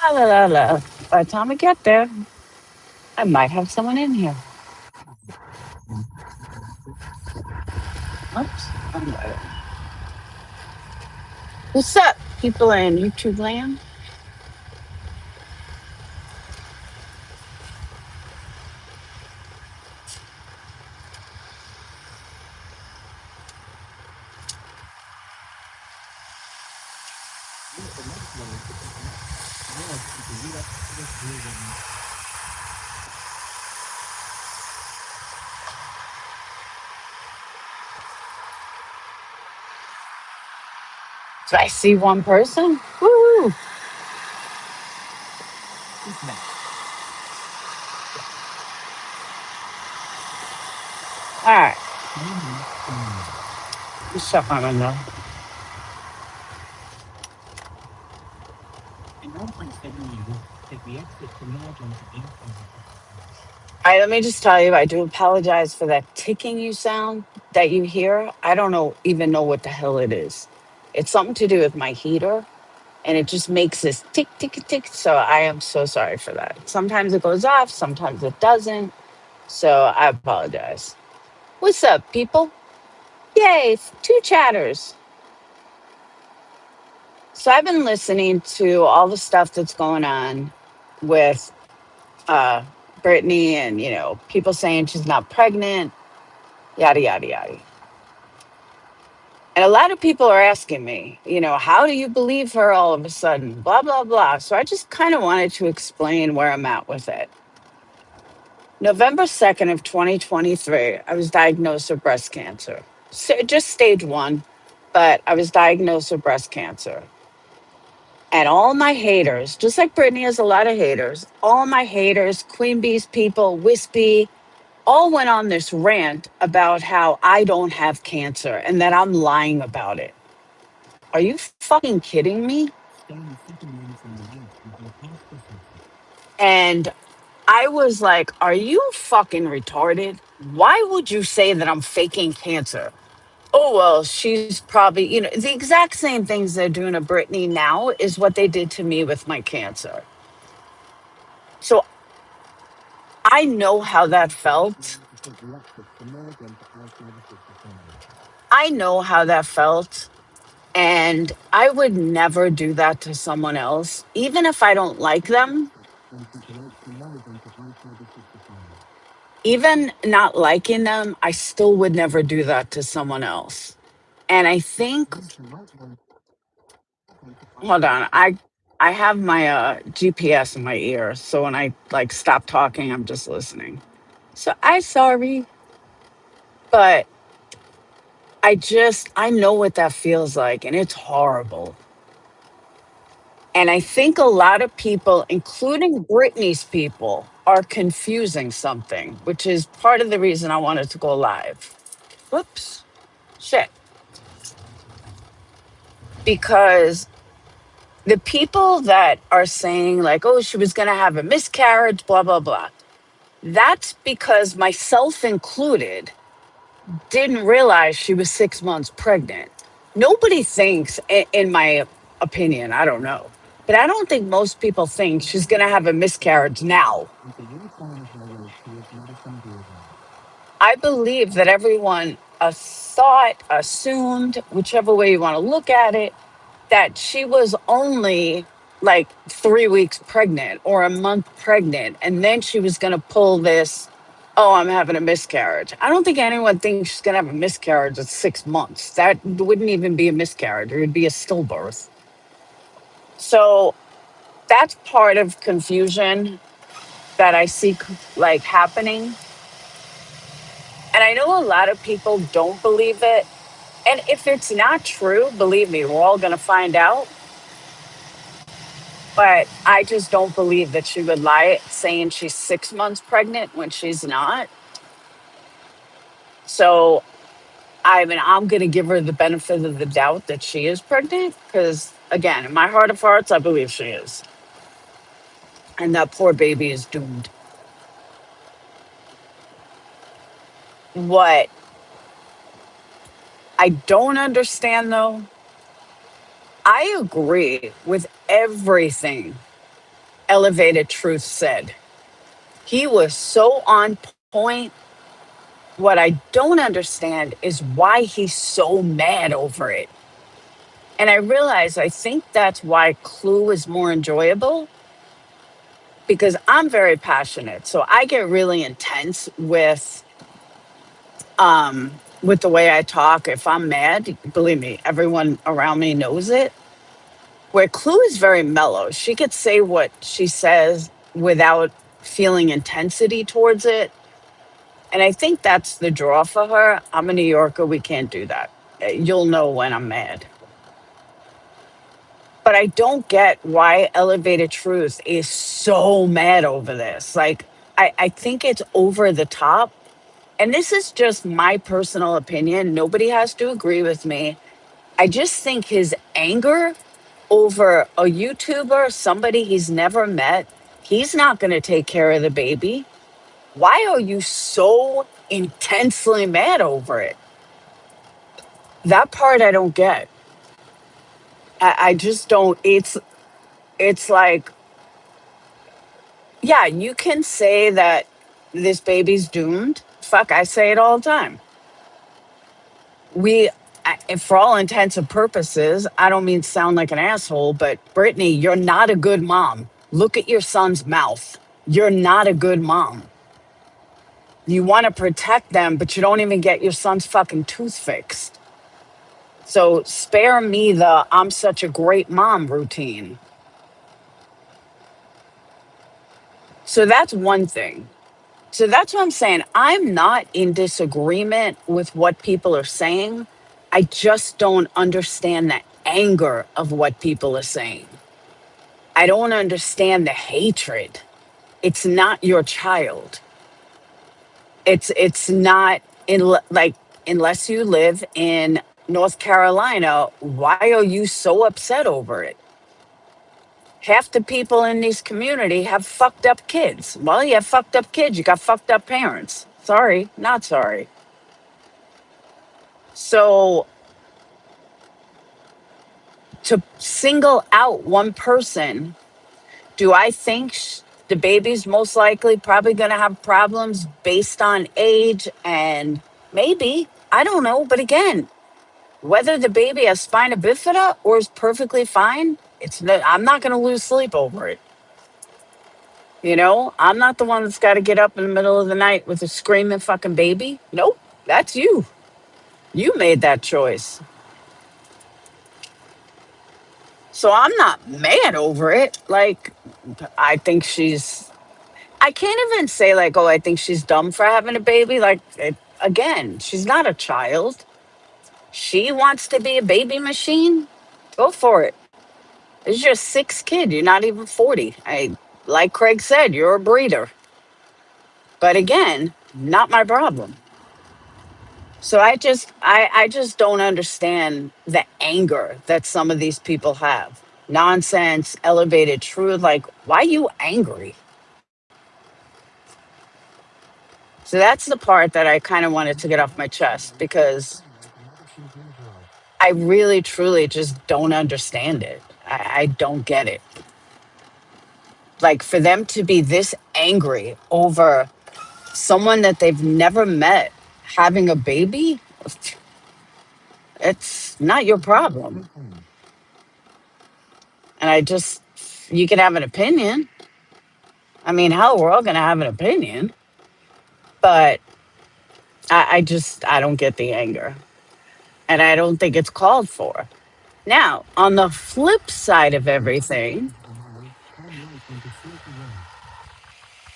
La la la la. By the time we get there, I might have someone in here. Oops. What's up, people in YouTube land? Do I see one person? Woo! All right. Let's shut my window. All right, let me just tell you, I do apologize for that ticking you sound that you hear. I don't even know what the hell it is. It's something to do with my heater, and it just makes this tick, tick, tick. So I am so sorry for that. Sometimes it goes off, sometimes it doesn't. So I apologize. What's up, people? Yay, two chatters. So I've been listening to all the stuff that's going on with uh, Brittany and, people saying she's not pregnant, yada, yada, yada. And a lot of people are asking me, how do you believe her all of a sudden? Blah, blah, blah. So I just kind of wanted to explain where I'm at with it. November 2nd of 2023, I was diagnosed with breast cancer. So just stage one, but I was diagnosed with breast cancer. And all my haters, just like Brittany has a lot of haters, all my haters, Queen Bee's people, Wispy, all went on this rant about how I don't have cancer and that I'm lying about it. Are you fucking kidding me? And I was like, are you fucking retarded? Why would you say that I'm faking cancer? Oh, well, she's probably, the exact same things they're doing to Brittany now is what they did to me with my cancer. So I know how that felt. I know how that felt. And I would never do that to someone else, even if I don't like them. Even not liking them, I still would never do that to someone else. And I think, hold on, I have my GPS in my ear, so when I like stop talking, I'm just listening. So I sorry, but I know what that feels like, and it's horrible. And I think a lot of people, including Britney's people, are confusing something, which is part of the reason I wanted to go live. Whoops, shit. Because the people that are saying, like, oh, she was going to have a miscarriage, blah, blah, blah, that's because myself included didn't realize she was 6 months pregnant. Nobody thinks, in my opinion, I don't know, but I don't think most people think she's going to have a miscarriage now. I believe that everyone thought, assumed, whichever way you want to look at it, that she was only like 3 weeks pregnant or a month pregnant. And then she was going to pull this, oh, I'm having a miscarriage. I don't think anyone thinks she's going to have a miscarriage at 6 months. That wouldn't even be a miscarriage, it would be a stillbirth. So that's part of confusion that I see like happening. And I know a lot of people don't believe it. And if it's not true, believe me, we're all going to find out. But I just don't believe that she would lie saying she's 6 months pregnant when she's not. So, I mean, I'm going to give her the benefit of the doubt that she is pregnant because, again, in my heart of hearts, I believe she is. And that poor baby is doomed. What I don't understand, though, I agree with everything Elevated Truth said. He was so on point. What I don't understand is why he's so mad over it. And I realize I think that's why Clue is more enjoyable because I'm very passionate. So I get really intense with the way I talk. If I'm mad, believe me, everyone around me knows it. Where Clue is very mellow. She could say what she says without feeling intensity towards it. And I think that's the draw for her. I'm a New Yorker. We can't do that. You'll know when I'm mad. But I don't get why Elevated Truth is so mad over this. Like, I think it's over the top. And this is just my personal opinion. Nobody has to agree with me. I just think his anger over a YouTuber, somebody he's never met, he's not going to take care of the baby. Why are you so intensely mad over it? That part I don't get. I just don't. It's like, yeah, you can say that this baby's doomed. Fuck, I say it all the time. For all intents and purposes, I don't mean sound like an asshole, but Brittany, you're not a good mom. Look at your son's mouth. You're not a good mom. You want to protect them, but you don't even get your son's fucking tooth fixed. So spare me the I'm such a great mom routine. So that's one thing. So that's what I'm saying. I'm not in disagreement with what people are saying. I just don't understand the anger of what people are saying. I don't understand the hatred. It's not your child. It's not in like unless you live in North Carolina, why are you so upset over it? Half the people in this community have fucked up kids. Well, you have fucked up kids, you got fucked up parents. Sorry, not sorry. So to single out one person, do I think the baby's most likely probably going to have problems based on age and maybe, I don't know, but again, whether the baby has spina bifida or is perfectly fine, I'm not going to lose sleep over it. You know, I'm not the one that's got to get up in the middle of the night with a screaming fucking baby. Nope, that's you. You made that choice. So I'm not mad over it. Like, I think I can't even say, like, oh, I think she's dumb for having a baby. Like, again, she's not a child. She wants to be a baby machine. Go for it. It's your sixth kid. You're not even 40. Like Craig said, you're a breeder. But again, not my problem. So I just don't understand the anger that some of these people have. Nonsense, elevated truth. Like, why are you angry? So that's the part that I kind of wanted to get off my chest because I really, truly just don't understand it. I don't get it. Like, for them to be this angry over someone that they've never met having a baby, it's not your problem. And you can have an opinion. I mean, hell, we're all going to have an opinion, but I don't get the anger. And I don't think it's called for. Now, on the flip side of everything,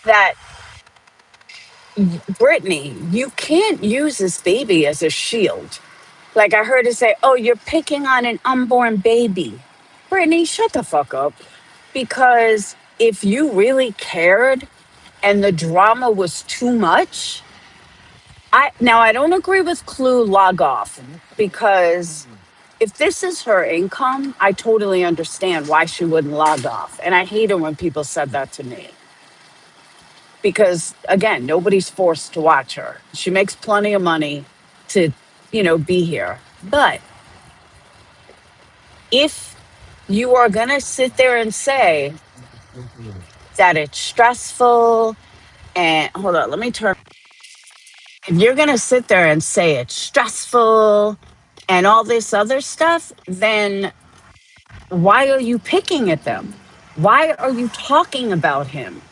that Brittany, you can't use this baby as a shield. Like I heard it say, oh, you're picking on an unborn baby. Brittany, shut the fuck up. Because if you really cared and the drama was too much, I don't agree with Clue log off because if this is her income, I totally understand why she wouldn't log off. And I hate it when people said that to me. Because again, nobody's forced to watch her. She makes plenty of money to, be here. But if you are going to sit there and say, that it's stressful. And hold on, let me turn. If you're going to sit there and say it's stressful and all this other stuff, then why are you picking at them? Why are you talking about him?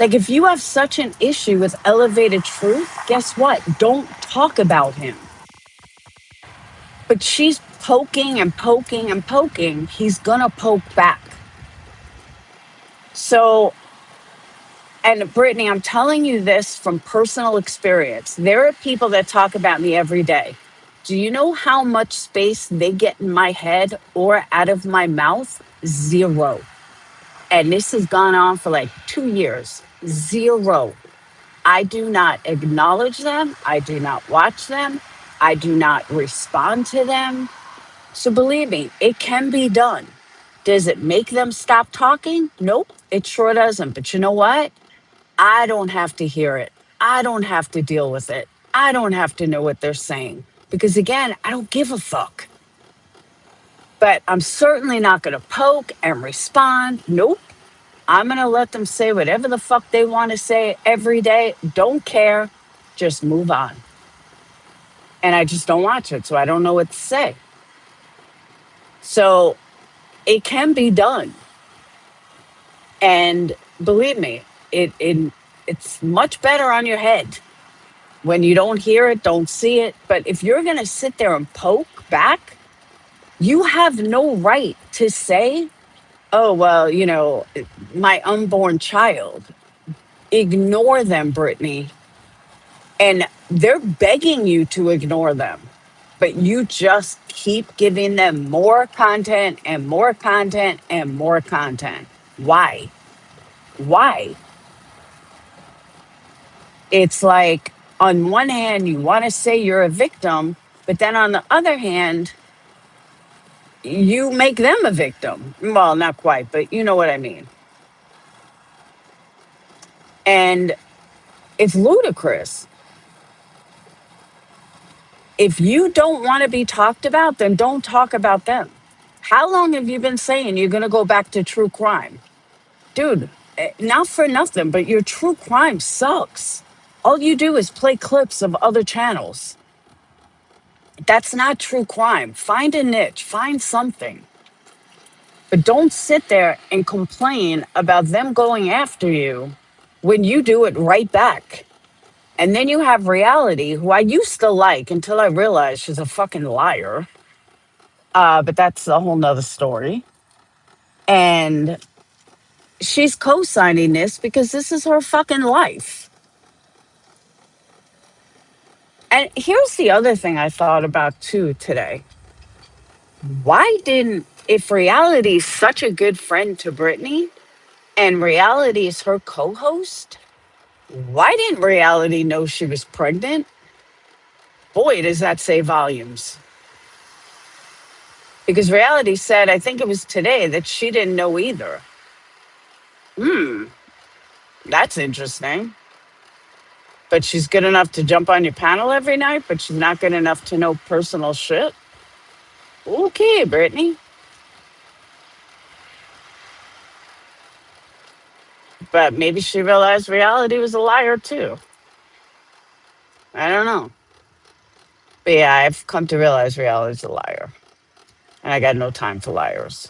Like, if you have such an issue with elevated truth, guess what? Don't talk about him. But she's poking and poking and poking. He's going to poke back. So, and Brittany, I'm telling you this from personal experience. There are people that talk about me every day. Do you know how much space they get in my head or out of my mouth? Zero. And this has gone on for like 2 years. Zero. I do not acknowledge them. I do not watch them. I do not respond to them. So believe me, it can be done. Does it make them stop talking? Nope, it sure doesn't. But you know what? I don't have to hear it. I don't have to deal with it. I don't have to know what they're saying. Because again, I don't give a fuck. But I'm certainly not going to poke and respond. Nope. I'm going to let them say whatever the fuck they want to say every day. Don't care. Just move on. And I just don't watch it. So I don't know what to say. So it can be done. And believe me, it's much better on your head when you don't hear it, don't see it. But if you're going to sit there and poke back, you have no right to say, oh, well, my unborn child. Ignore them, Brittany. And they're begging you to ignore them. But you just keep giving them more content and more content and more content. Why? Why? It's like, on one hand, you want to say you're a victim, but then on the other hand, you make them a victim. Well, not quite, but you know what I mean. And it's ludicrous. If you don't want to be talked about, then don't talk about them. How long have you been saying you're going to go back to true crime? Dude, not for nothing, but your true crime sucks. All you do is play clips of other channels. That's not true crime. Find a niche, find something. But don't sit there and complain about them going after you when you do it right back. And then you have Reality, who I used to like until I realized she's a fucking liar. But that's a whole nother story. And she's co-signing this because this is her fucking life. And here's the other thing I thought about too today. Why didn't, if Reality's such a good friend to Brittany and Reality is her co-host, why didn't Reality know she was pregnant? Boy, does that say volumes. Because Reality said, I think it was today, that she didn't know either. That's interesting. But she's good enough to jump on your panel every night, but she's not good enough to know personal shit. Okay, Brittany. But maybe she realized Reality was a liar too. I don't know. But yeah, I've come to realize Reality's a liar. And I got no time for liars.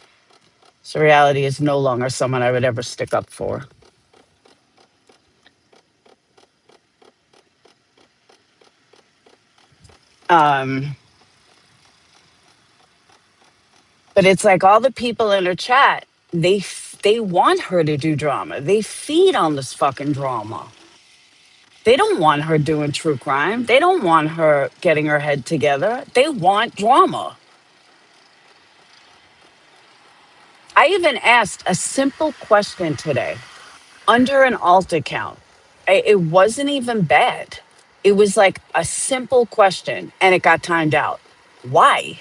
So Reality is no longer someone I would ever stick up for. Um, but it's like all the people in her chat, they want her to do drama. They feed on this fucking drama. They don't want her doing true crime. They don't want her getting her head together. They want drama. I even asked a simple question today under an alt account. It wasn't even bad. It was like a simple question and it got timed out. Why?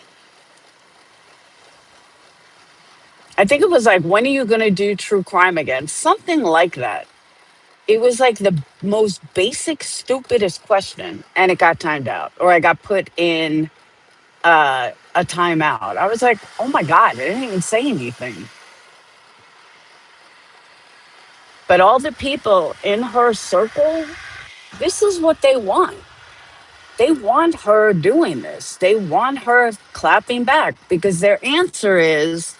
I think it was like, when are you going to do true crime again? Something like that. It was like the most basic, stupidest question and it got timed out, or I got put in a timeout. I was like, oh my God, I didn't even say anything. But all the people in her circle, this is what they want. They want her doing this. They want her clapping back because their answer is,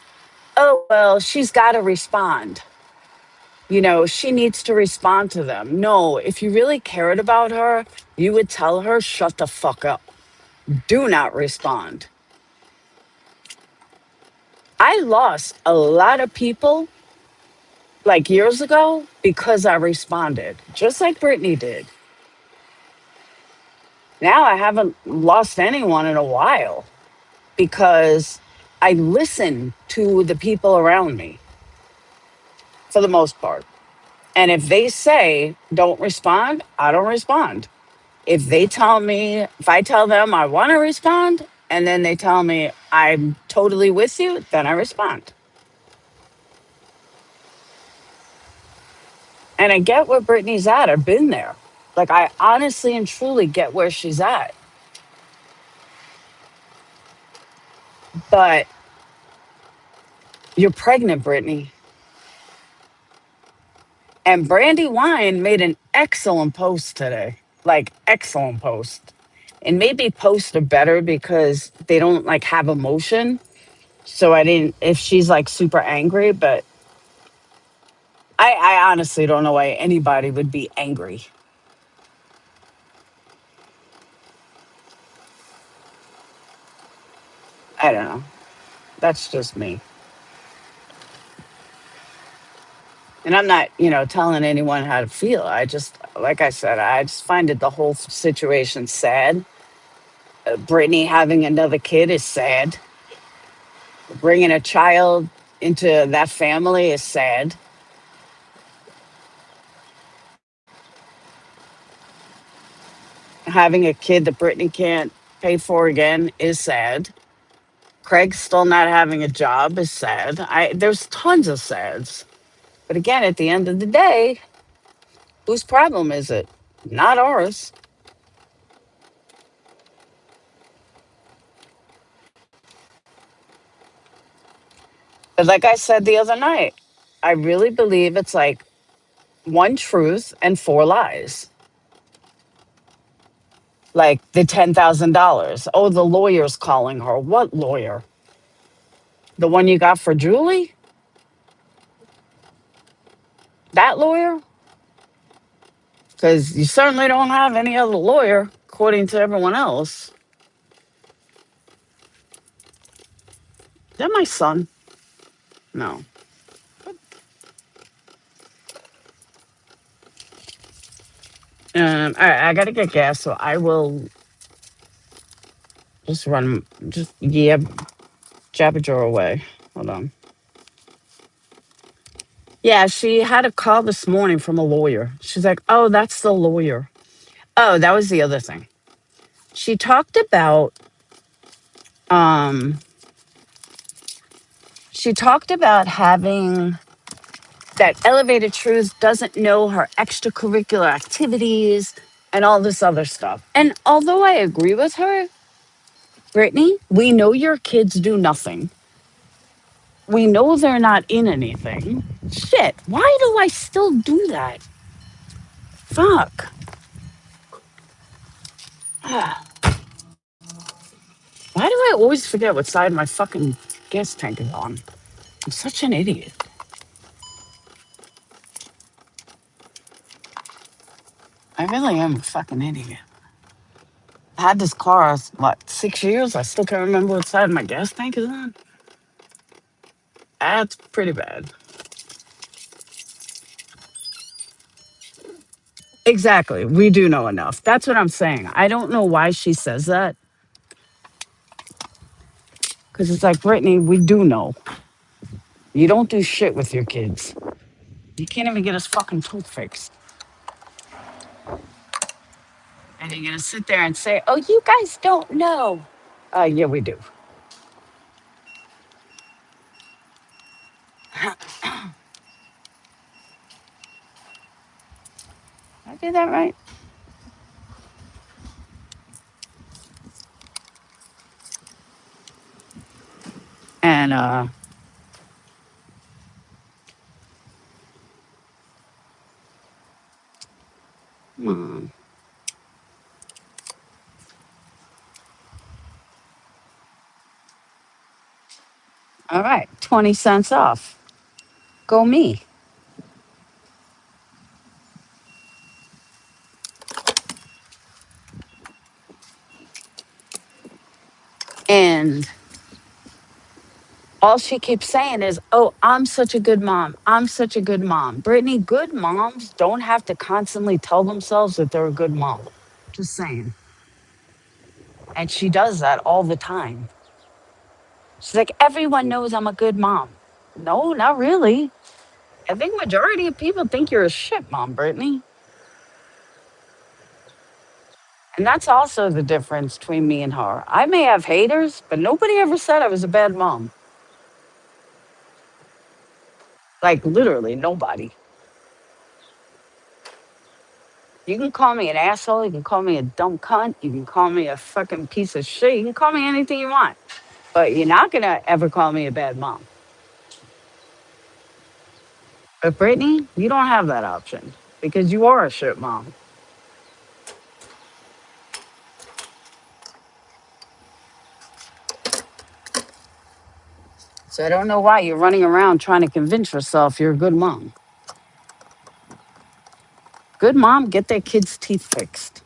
oh, well, she's got to respond. She needs to respond to them. No, if you really cared about her, you would tell her, shut the fuck up. Do not respond. I lost a lot of people like years ago because I responded, just like Brittany did. Now I haven't lost anyone in a while because I listen to the people around me for the most part. And if they say don't respond, I don't respond. If I tell them I want to respond and then they tell me I'm totally with you, then I respond. And I get where Brittany's at. I've been there. Like, I honestly and truly get where she's at. But you're pregnant, Brittany. And Brandy Wine made an excellent post today. Like, excellent post. And maybe posts are better because they don't like have emotion. So I didn't, if she's like super angry, but I honestly don't know why anybody would be angry. I don't know. That's just me. And I'm not, telling anyone how to feel. I just, like I said, I just find it the whole situation sad. Brittany having another kid is sad. Bringing a child into that family is sad. Having a kid that Brittany can't pay for again is sad. Craig still not having a job is sad. There's tons of sads. But again, at the end of the day, whose problem is it? Not ours. But like I said the other night, I really believe it's like one truth and four lies. Like the $10,000. Oh, the lawyer's calling her. What lawyer? The one you got for Julie? That lawyer? Because you certainly don't have any other lawyer, according to everyone else. Is that my son? No. All right, I got to get gas, so I will just run, yeah, Jabberjaw away. Hold on. Yeah, she had a call this morning from a lawyer. She's like, oh, that's the lawyer. Oh, that was the other thing. She talked about um she talked about having that elevated truth doesn't know her extracurricular activities and all this other stuff. And although I agree with her, Brittany, we know your kids do nothing. We know they're not in anything. Shit, why do I still do that? Fuck. Why do I always forget what side my fucking gas tank is on? I'm such an idiot. I really am a fucking idiot. I had this car, what, 6 years? I still can't remember what side my gas tank is on. That's pretty bad. Exactly. We do know enough. That's what I'm saying. I don't know why she says that. Because it's like, Brittany, we do know. You don't do shit with your kids. You can't even get his fucking tooth fixed. And you're going to sit there and say, oh, you guys don't know. Yeah, we do. I did that right. And Come on. All right, 20 cents off. Go me. And all she keeps saying is, "Oh, I'm such a good mom. I'm such a good mom." Brittany, good moms don't have to constantly tell themselves that they're a good mom. Just saying. And she does that all the time. She's like, "Everyone knows I'm a good mom." No, not really. I think majority of people think you're a shit mom, Brittany. And that's also the difference between me and her. I may have haters, but nobody ever said I was a bad mom. Like literally nobody. You can call me an asshole. You can call me a dumb cunt. You can call me a fucking piece of shit. You can call me anything you want. But you're not going to ever call me a bad mom. But Brittany, you don't have that option because you are a shit mom. So I don't know why you're running around trying to convince yourself you're a good mom. Good mom, get their kids' teeth fixed.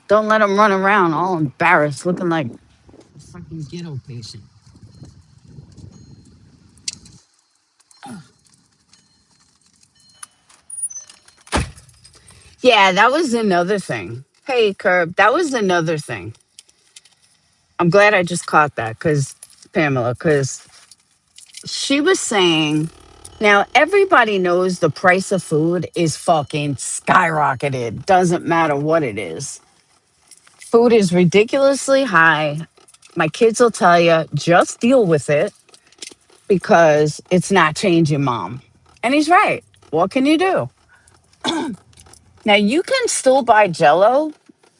Don't let them run around all embarrassed looking like a fucking ghetto patient. Yeah, that was another thing. Hey, Curb, that was another thing. I'm glad I just caught that because, Pamela, because she was saying, now everybody knows the price of food is fucking skyrocketed. Doesn't matter what it is. Food is ridiculously high. My kids will tell you, just deal with it because it's not changing, mom. And he's right. What can you do? Now you can still buy Jello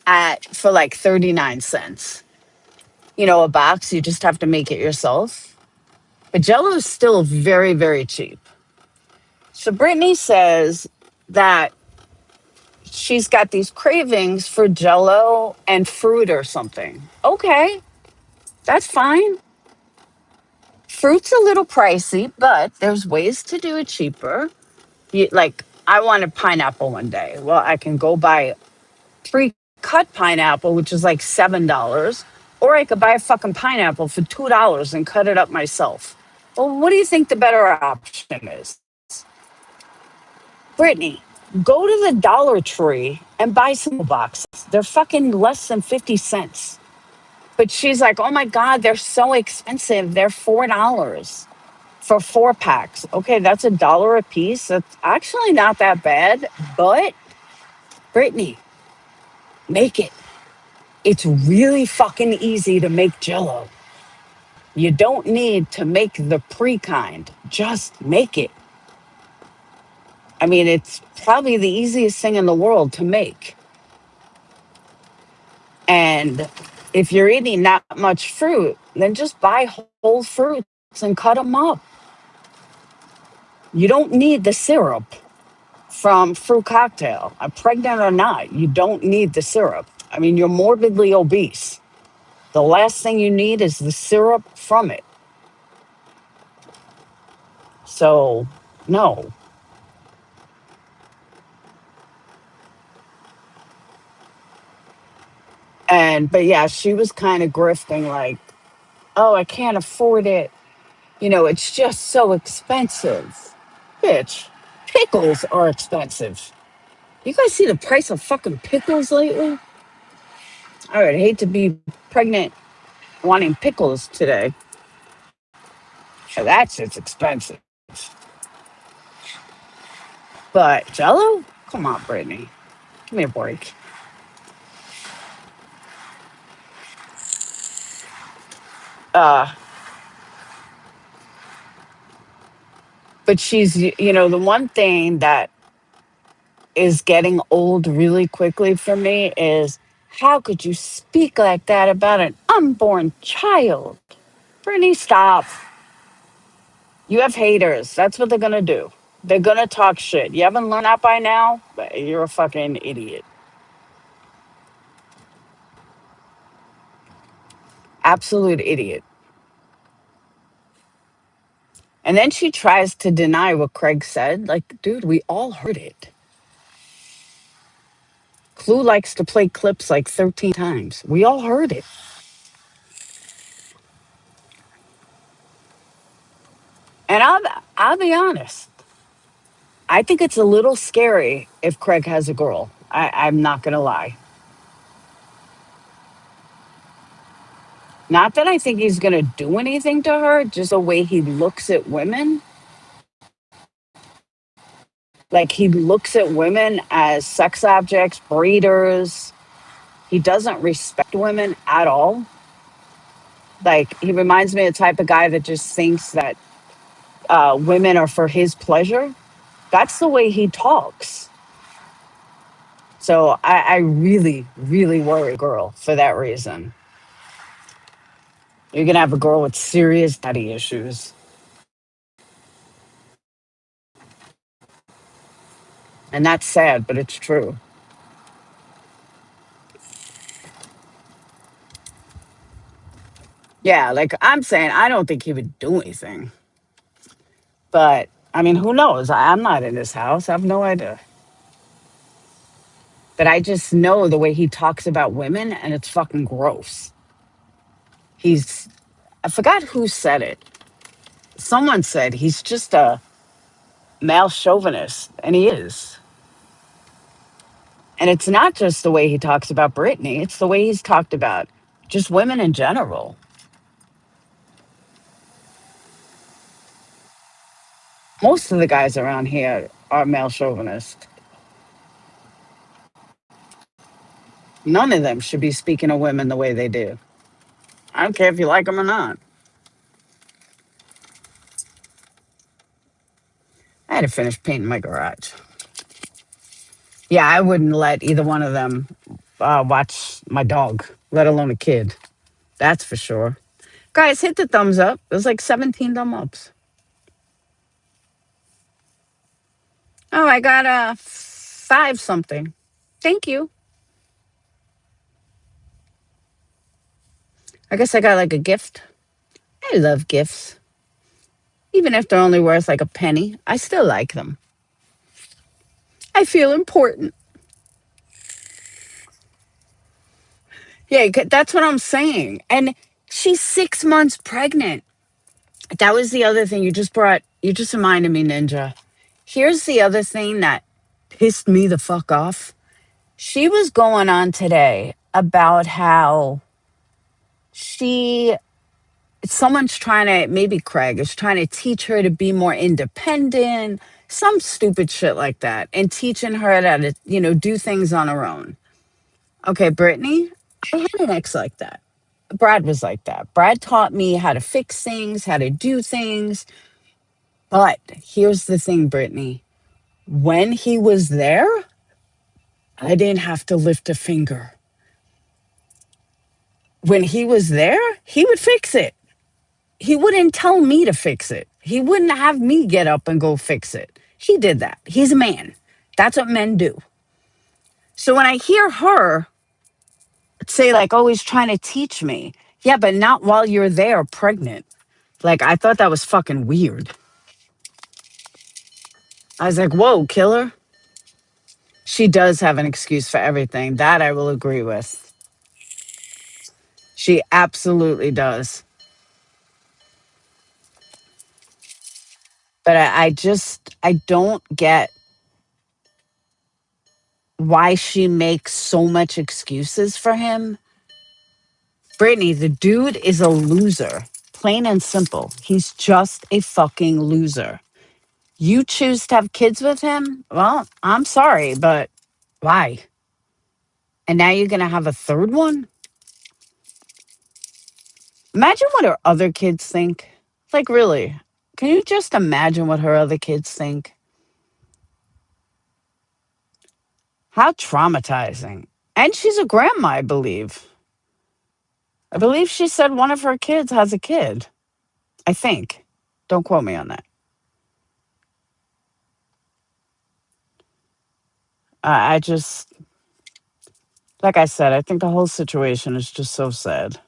at for like 39 cents. You know, a box, you just have to make it yourself. But Jello is still very, very cheap. So Brittany says that she's got these cravings for Jello and fruit or something. Okay, that's fine. Fruit's a little pricey, but there's ways to do it cheaper. Like, I wanted pineapple one day. Well, I can go buy pre-cut pineapple, which is like $7, or I could buy a fucking pineapple for $2 and cut it up myself. Well, what do you think the better option is? Brittany, go to the Dollar Tree and buy some boxes. They're fucking less than 50 cents. But she's like, oh my God, they're so expensive. They're $4 for 4 packs. Okay, that's $1 a piece. That's actually not that bad. But Brittany, make it. It's really fucking easy to make Jello. You don't need to make the pre kind. Just make it. I mean, it's probably the easiest thing in the world to make. And if you're eating not much fruit, then just buy whole fruits and cut them up. You don't need the syrup from fruit cocktail. I'm pregnant or not, you don't need the syrup. I mean, you're morbidly obese. The last thing you need is the syrup from it. So, no. But yeah, she was kind of grifting like, oh, I can't afford it. You know, it's just so expensive. Bitch, pickles are expensive. You guys see the price of fucking pickles lately? I would hate to be pregnant wanting pickles today. So that's it's expensive. But Jello? Come on, Brittany. Give me a break. Uh, but she's, you know, the one thing that is getting old really quickly for me is how could you speak like that about an unborn child? Brittany, stop. You have haters. That's what they're going to do. They're gonna talk shit. You haven't learned that by now? But you're a fucking idiot. Absolute idiot. And then she tries to deny what Craig said. Like, dude, we all heard it. Clue likes to play clips like 13 times. We all heard it. And I'll be honest. I think it's a little scary if Craig has a girl. I'm not gonna lie. Not that I think he's gonna do anything to her, just the way he looks at women. Like he looks at women as sex objects, breeders. He doesn't respect women at all. Like he reminds me of the type of guy that just thinks that women are for his pleasure. That's the way he talks. So I really, really worry, girl, for that reason. You're gonna have a girl with serious daddy issues, and that's sad, but it's true. Yeah, like I'm saying, I don't think he would do anything, but I mean, who knows? I'm not in his house. I have no idea. But I just know the way he talks about women, and it's fucking gross. He's, I forgot who said it. Someone said he's just a male chauvinist, and he is. And it's not just the way he talks about Brittany, it's the way he's talked about just women in general. Most of the guys around here are male chauvinists. None of them should be speaking of women the way they do. I don't care if you like them or not. I had to finish painting my garage. Yeah, I wouldn't let either one of them watch my dog, let alone a kid. That's for sure. Guys, hit the thumbs up. There's like 17 thumb ups. Oh, I got a 5 something. Thank you. I guess I got like a gift. I love gifts. Even if they're only worth like a penny, I still like them. I feel important. Yeah, that's what I'm saying. And she's 6 months pregnant. That was the other thing you just reminded me, Ninja. Here's the other thing that pissed me the fuck off. She was going on today about how she, someone's trying to, maybe Craig is trying to teach her to be more independent, some stupid shit like that, and teaching her how to, do things on her own. Okay, Brittany, I had an ex like that. Brad was like that. Brad taught me how to fix things, how to do things. But here's the thing, Brittany. When he was there, I didn't have to lift a finger. When he was there, he would fix it. He wouldn't tell me to fix it. He wouldn't have me get up and go fix it. He did that. He's a man. That's what men do. So when I hear her say, like, oh, he's trying to teach me. Yeah, but not while you're there pregnant. Like, I thought that was fucking weird. I was like, whoa, killer. She does have an excuse for everything. That I will agree with. She absolutely does. But I don't get why she makes so much excuses for him. Brittany, the dude is a loser. Plain and simple. He's just a fucking loser. You choose to have kids with him? Well, I'm sorry, but why? And now you're going to have a third one? Imagine what her other kids think. Like, really? Can you just imagine what her other kids think? How traumatizing. And she's a grandma, I believe. I believe she said one of her kids has a kid. I think. Don't quote me on that. I just, like I said, I think the whole situation is just so sad.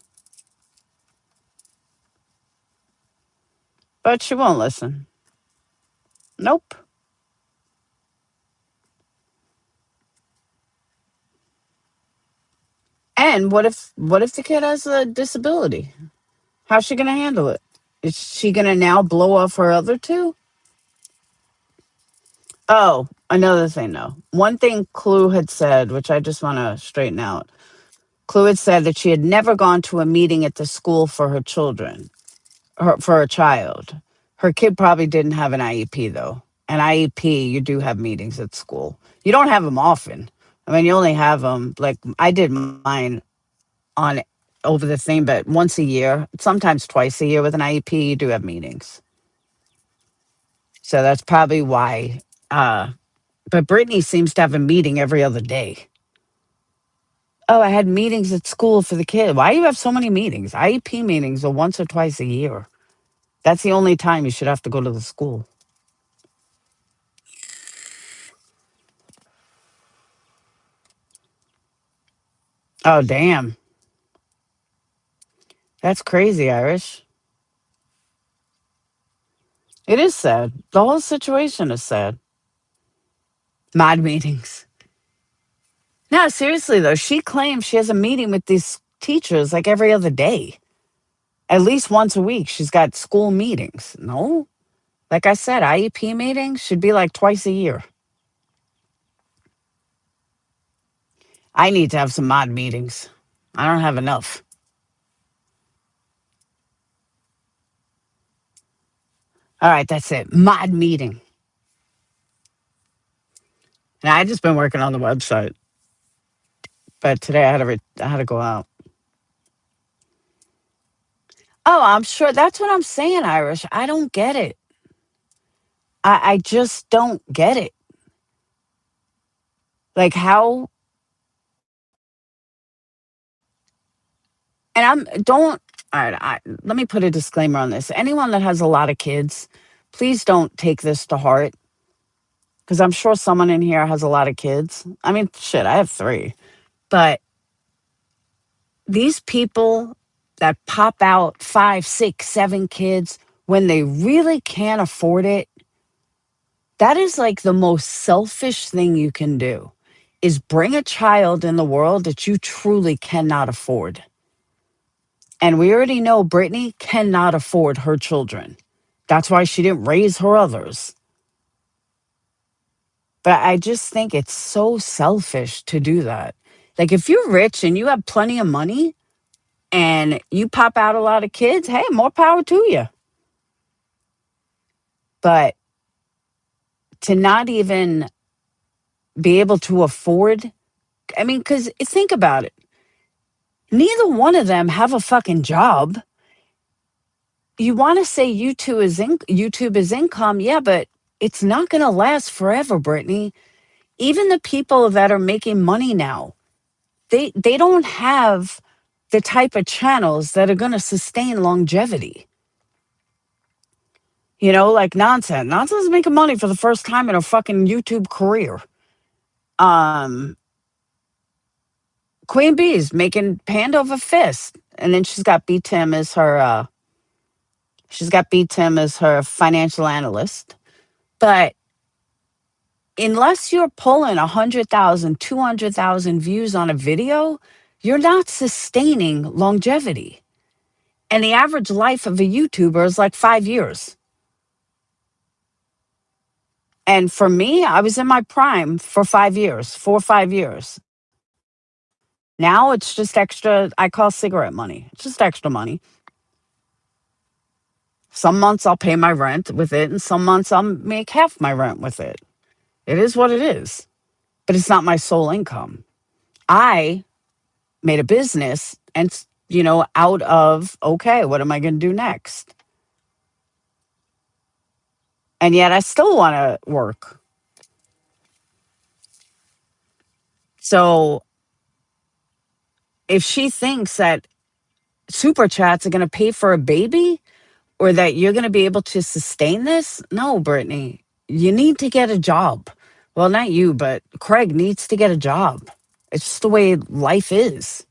But she won't listen. Nope. And what if the kid has a disability? How's she gonna handle it? Is she gonna now blow off her other two? Oh, another thing though. One thing Clue had said, which I just want to straighten out. Clue had said that she had never gone to a meeting at the school for her children, for a child. Her kid probably didn't have an IEP though. An IEP, you do have meetings at school. You don't have them often. I mean, you only have them like I did mine on over the thing, but once a year, sometimes twice a year with an IEP, you do have meetings. So that's probably why. But Brittany seems to have a meeting every other day. Oh, I had meetings at school for the kid. Why do you have so many meetings? IEP meetings are once or twice a year. That's the only time you should have to go to the school. Oh, damn. That's crazy, Irish. It is sad. The whole situation is sad. Mod meetings. No, seriously, though, she claims she has a meeting with these teachers like every other day. At least once a week, she's got school meetings. No, like I said, IEP meetings should be like twice a year. I need to have some mod meetings. I don't have enough. All right, that's it. Mod meeting. And I just been working on the website, but today I had to go out. Oh, I'm sure that's what I'm saying, Irish. I don't get it. I just don't get it. Like how and I'm don't all right, let me put a disclaimer on this. Anyone that has a lot of kids, please don't take this to heart because I'm sure someone in here has a lot of kids. I mean, shit, I have 3. But these people that pop out 5, 6, 7 kids when they really can't afford it, that is like the most selfish thing you can do is bring a child in the world that you truly cannot afford. And we already know Brittany cannot afford her children. That's why she didn't raise her others. But I just think it's so selfish to do that. Like if you're rich and you have plenty of money and you pop out a lot of kids, hey, more power to you. But to not even be able to afford, I mean, because think about it. Neither one of them have a fucking job. You want to say YouTube is income, yeah, but it's not going to last forever, Brittany. Even the people that are making money now, they don't have the type of channels that are going to sustain longevity. You know, like Nonsense. Nonsense is making money for the first time in her fucking YouTube career. Um, Queen Bee's making hand over fist, and then she's got B Tim as her financial analyst. But unless you're pulling 100,000, 200,000 views on a video, you're not sustaining longevity. And the average life of a YouTuber is like 5 years. And for me, I was in my prime for 5 years, 4 or 5 years. Now it's just extra, I call cigarette money. It's just extra money. Some months I'll pay my rent with it, and some months I'll make half my rent with it. It is what it is, but it's not my sole income. I made a business and, out of, okay, what am I going to do next? And yet I still want to work. So if she thinks that super chats are going to pay for a baby or that you're going to be able to sustain this, no, Brittany, you need to get a job. Well, not you, but Craig needs to get a job. It's just the way life is.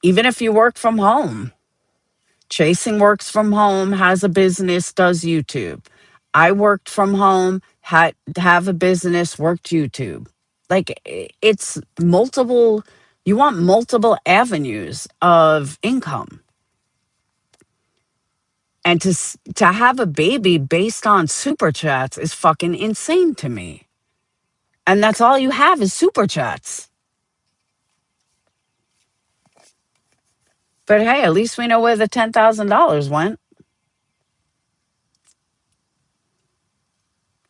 Even if you work from home, Chasing works from home, has a business, does YouTube. I worked from home, had have a business, worked YouTube. Like it's multiple, you want multiple avenues of income. And to have a baby based on super chats is fucking insane to me. And that's all you have is super chats. But hey, at least we know where the $10,000 went.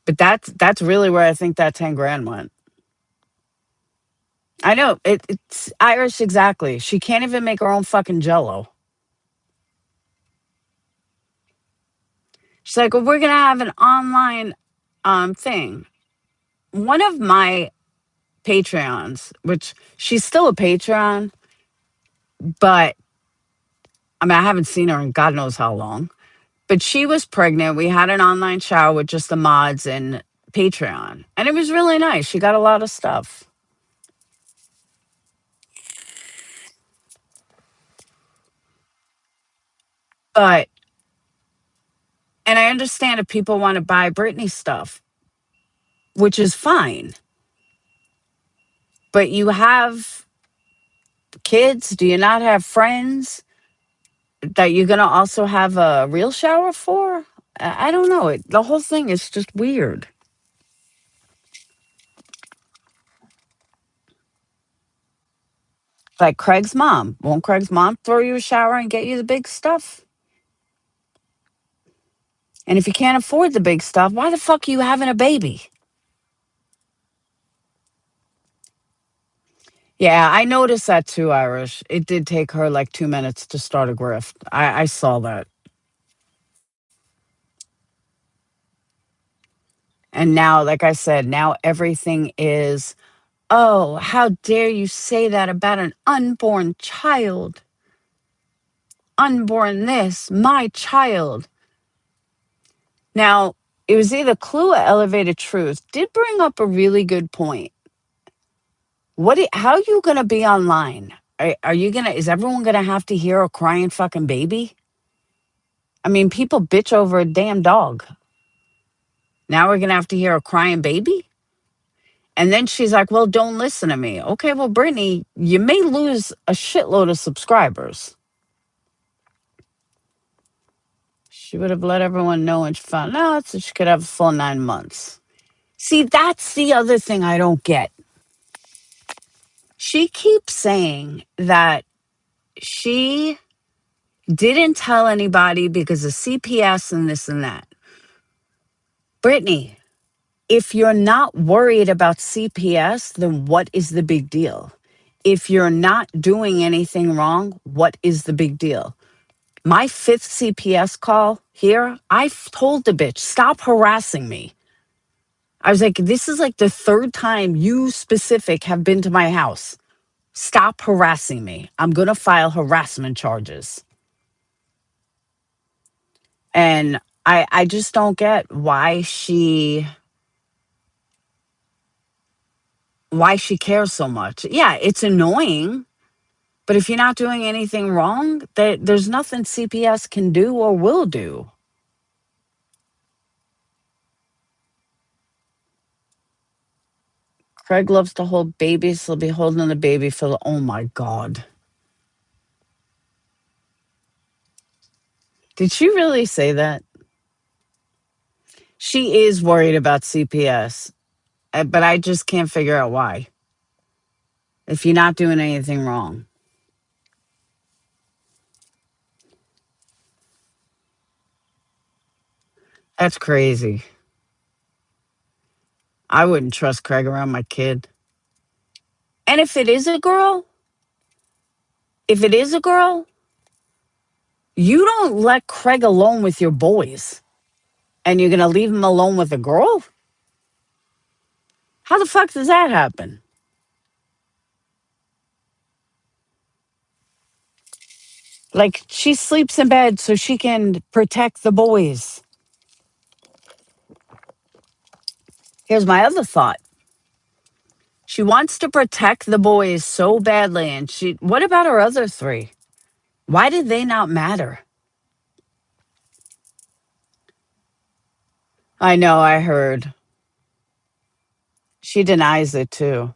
But that's really where I think that 10 grand went. I know it's Irish exactly. She can't even make her own fucking jello. She's like, well, we're gonna have an online thing. One of my Patreons, which she's still a Patreon, but I mean I haven't seen her in God knows how long. But she was pregnant. We had an online shower with just the mods and Patreon. And it was really nice. She got a lot of stuff. But and I understand if people want to buy Britney stuff, which is fine. But you have kids? Do you not have friends that you're going to also have a real shower for? I don't know. The whole thing is just weird. Like Craig's mom. Won't Craig's mom throw you a shower and get you the big stuff? And if you can't afford the big stuff, why the fuck are you having a baby? Yeah, I noticed that too, Irish. It did take her like 2 minutes to start a grift. I saw that. And now, like I said, now everything is, oh, how dare you say that about an unborn child? Unborn this, my child. Now, it was either Clue or Elevated Truth did bring up a really good point. How are you going to be online? Are you going to, is everyone going to have to hear a crying fucking baby? I mean, people bitch over a damn dog. Now we're going to have to hear a crying baby? And then she's like, well, don't listen to me. Okay, well, Brittany, you may lose a shitload of subscribers. She would have let everyone know when she found out so she could have a full 9 months. See, that's the other thing I don't get. She keeps saying that she didn't tell anybody because of CPS and this and that. Brittany, if you're not worried about CPS, then what is the big deal? If you're not doing anything wrong, what is the big deal? My fifth CPS call here, I told the bitch, stop harassing me. I was like, this is like the third time you specific have been to my house. Stop harassing me. I'm going to file harassment charges. And I just don't get why she cares so much. Yeah, it's annoying, but if you're not doing anything wrong, there's nothing CPS can do or will do. Craig loves to hold babies. He'll be holding the baby for oh my God. Did she really say that? She is worried about CPS, but I just can't figure out why. If you're not doing anything wrong. That's crazy. I wouldn't trust Craig around my kid. And if it is a girl, you don't let Craig alone with your boys and you're going to leave him alone with a girl? How the fuck does that happen? Like, she sleeps in bed so she can protect the boys. Here's my other thought. She wants to protect the boys so badly. And what about her other three? Why did they not matter? I know, I heard. She denies it too.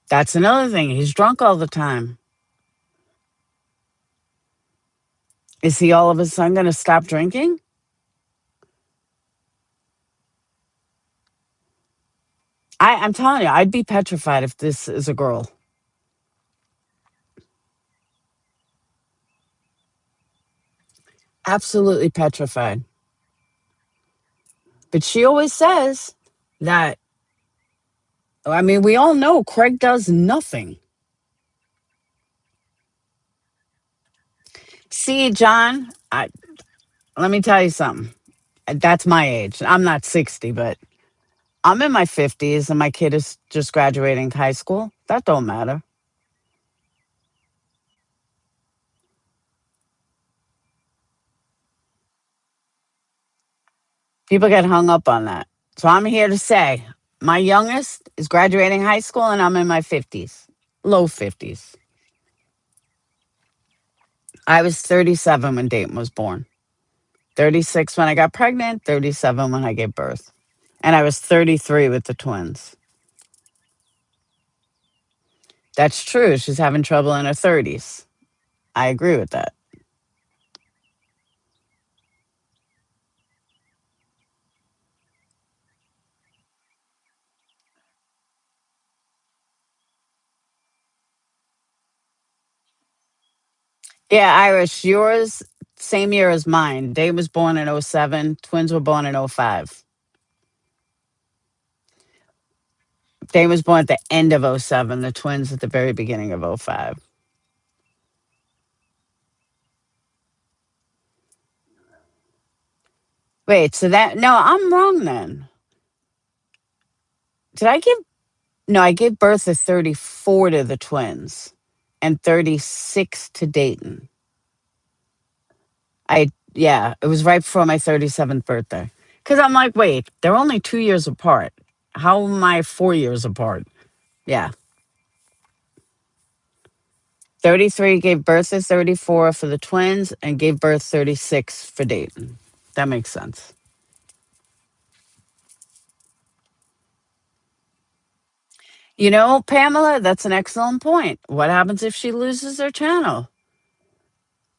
That's another thing. He's drunk all the time. Is he all of a sudden going to stop drinking? I'm telling you, I'd be petrified if this is a girl. Absolutely petrified. But she always says that, I mean, we all know Craig does nothing. See, John, let me tell you something. That's my age. I'm not 60, but I'm in my 50s and my kid is just graduating high school. That don't matter. People get hung up on that. So I'm here to say my youngest is graduating high school and I'm in my 50s, low 50s. I was 37 when Dayton was born, 36 when I got pregnant, 37 when I gave birth. And I was 33 with the twins. That's true. She's having trouble in her 30s. I agree with that. Yeah, Irish, yours, same year as mine. Dave was born in '07. Twins were born in '05. Dave was born at the end of '07. The twins at the very beginning of '05. Wait, so no, I'm wrong then. Did I give, no, I gave birth at 34 to the twins and 36 to Dayton. Yeah, it was right before my 37th birthday. Because I'm like, wait, they're only 2 years apart. How am I 4 years apart? Yeah. 33 gave birth at 34 for the twins and gave birth 36 for Dayton. That makes sense. You know, Pamela, that's an excellent point. What happens if she loses her channel?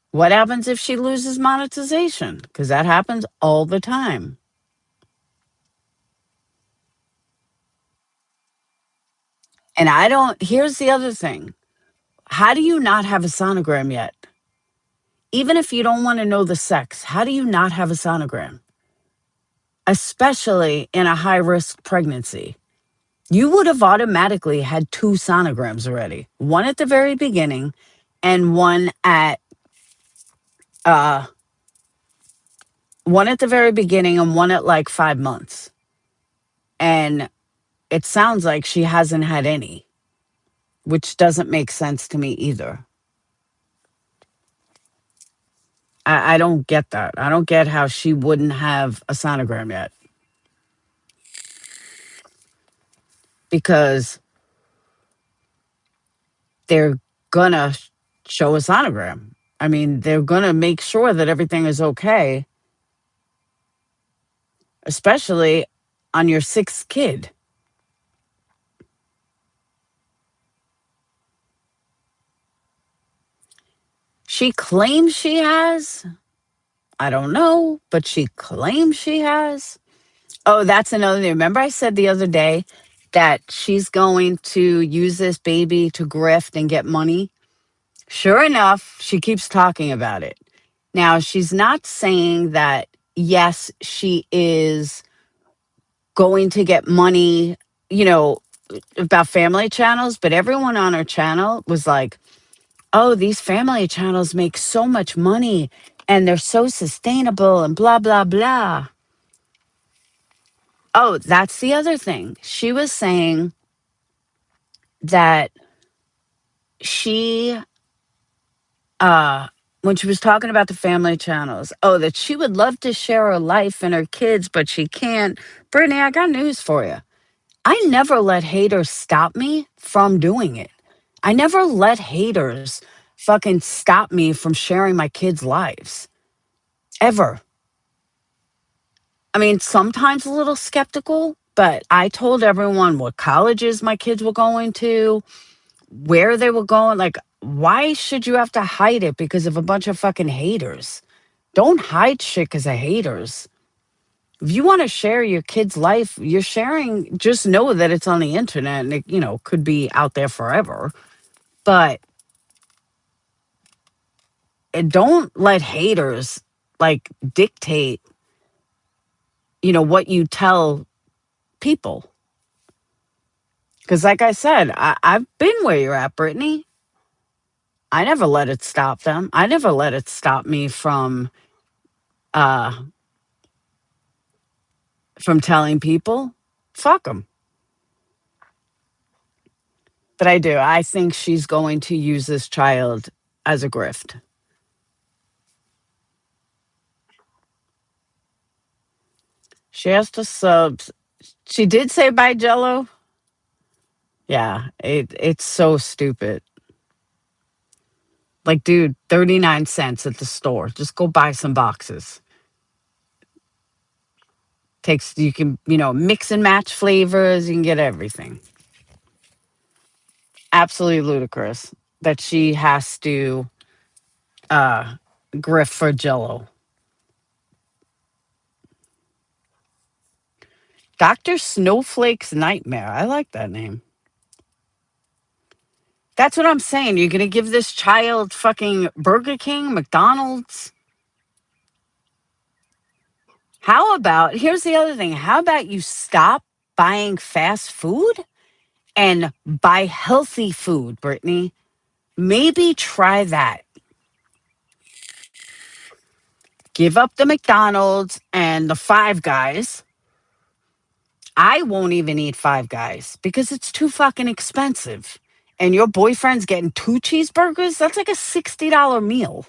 What happens if she loses monetization? Because that happens all the time. And here's the other thing. How do you not have a sonogram yet? Even if you don't want to know the sex, how do you not have a sonogram? Especially in a high risk pregnancy. You would have automatically had two sonograms already. One at the very beginning and uh one at the very beginning and one at like 5 months. And it sounds like she hasn't had any, which doesn't make sense to me either. I don't get that. I don't get how she wouldn't have a sonogram yet. Because they're gonna show a sonogram. I mean, they're gonna make sure that everything is okay, especially on your sixth kid. She claims she has. I don't know, but she claims she has. Oh, that's another thing. Remember, I said the other day that she's going to use this baby to grift and get money? Sure enough, she keeps talking about it. Now, she's not saying that, yes, she is going to get money, you know, about family channels, but everyone on her channel was like, oh, these family channels make so much money and they're so sustainable and blah, blah, blah. Oh, that's the other thing. She was saying that she when she was talking about the family channels, oh, that she would love to share her life and her kids, but she can't. Brittany, I got news for you. I never let haters stop me from doing it. I never let haters fucking stop me from sharing my kids' lives. Ever. I mean, sometimes a little skeptical, but I told everyone what colleges my kids were going to, where they were going. Like, why should you have to hide it because of a bunch of fucking haters? Don't hide shit because of haters. If you want to share your kid's life, you're sharing, just know that it's on the internet and it, could be out there forever. But don't let haters like dictate, what you tell people. Because, like I said, I've been where you're at, Brittany. I never let it stop them. I never let it stop me uh from telling people, fuck them. But I do. I think she's going to use this child as a grift. She has to sub. She did say buy Jello. Yeah, it's so stupid. Like, dude, 39 cents at the store. Just go buy some boxes. Takes you can, mix and match flavors, you can get everything. Absolutely ludicrous that she has to uh grift for Jello. Dr. Snowflake's Nightmare. I like that name. That's what I'm saying. You're gonna give this child fucking Burger King, McDonald's. How about, here's the other thing. How about you stop buying fast food and buy healthy food, Brittany? Maybe try that. Give up the McDonald's and the Five Guys. I won't even eat Five Guys because it's too fucking expensive. And your boyfriend's getting 2 cheeseburgers? That's like a $60 meal.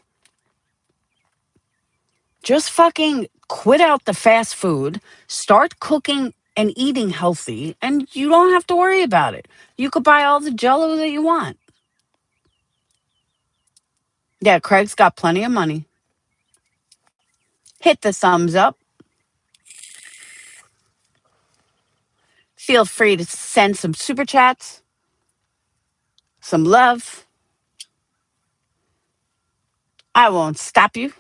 Just fucking quit out the fast food, start cooking and eating healthy, and you don't have to worry about it. You could buy all the Jello that you want. Yeah, Craig's got plenty of money. Hit the thumbs up. Feel free to send some super chats, some love. I won't stop you.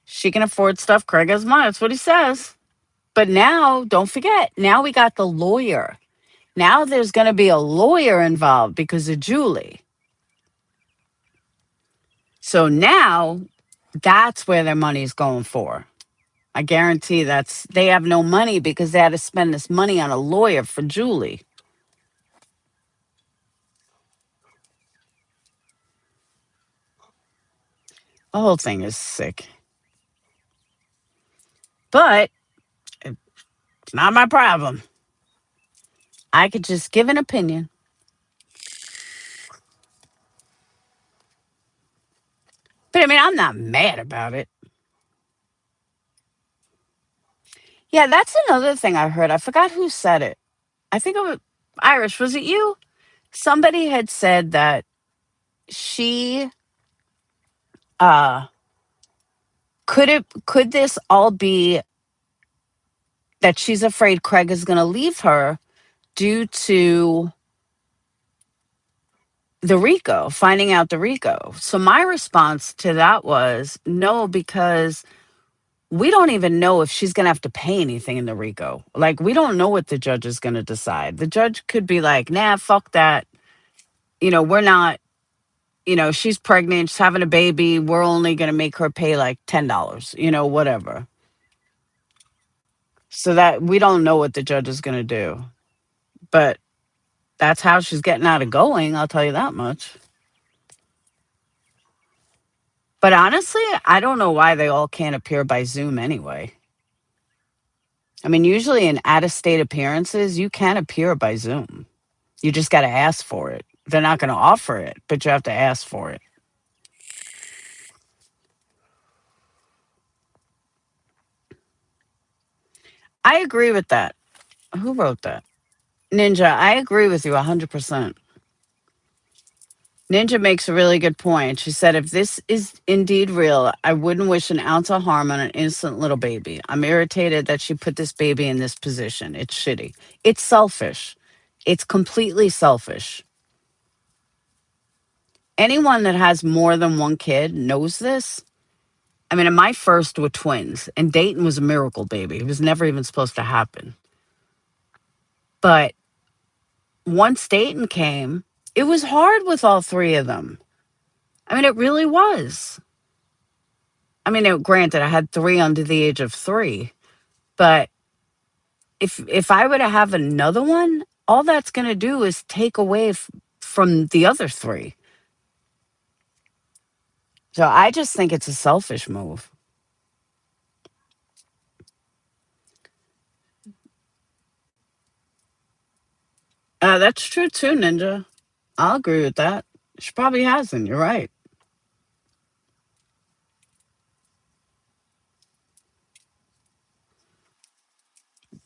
She can afford stuff. Craig has money. That's what he says. But now, don't forget, now we got the lawyer. Now there's going to be a lawyer involved because of Julie. So now that's where their money is going for. I guarantee they have no money because they had to spend this money on a lawyer for Julie. The whole thing is sick. But it's not my problem. I could just give an opinion. But I mean, I'm not mad about it. Yeah, that's another thing I heard. I forgot who said it. I think it was Irish. Was it you? Somebody had said that she uh could this all be that she's afraid Craig is going to leave her due to the RICO, finding out the RICO. So my response to that was no, because we don't even know if she's going to have to pay anything in the RICO. Like, we don't know what the judge is going to decide. The judge could be like, nah, fuck that. We're not, she's pregnant, she's having a baby. We're only going to make her pay like $10, whatever. So that we don't know what the judge is going to do. But that's how she's getting out of going. I'll tell you that much. But honestly, I don't know why they all can't appear by Zoom anyway. I mean, usually in out-of-state appearances, you can appear by Zoom. You just got to ask for it. They're not going to offer it, but you have to ask for it. I agree with that. Who wrote that? Ninja, I agree with you 100%. Ninja makes a really good point. She said, if this is indeed real, I wouldn't wish an ounce of harm on an innocent little baby. I'm irritated that she put this baby in this position. It's shitty. It's selfish. It's completely selfish. Anyone that has more than one kid knows this. I mean, my first were twins, and Dayton was a miracle baby. It was never even supposed to happen. But once Dayton came, it was hard with all three of them. I mean, it really was. I mean, granted, I had three under the age of three, but if I were to have another one, all that's going to do is take away from the other three. So I just think it's a selfish move. That's true too, Ninja. I'll agree with that. She probably hasn't. You're right.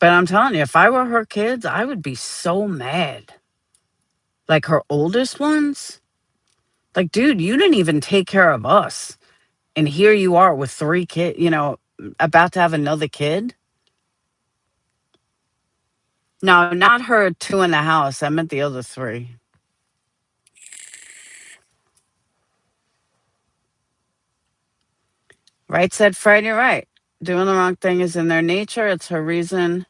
But I'm telling you, if I were her kids, I would be so mad. Like her oldest ones. Like, dude, you didn't even take care of us. And here you are with three kids, about to have another kid. No, not her two in the house. I meant the other three. Right, said Fred, you're right. Doing the wrong thing is in their nature. It's her reason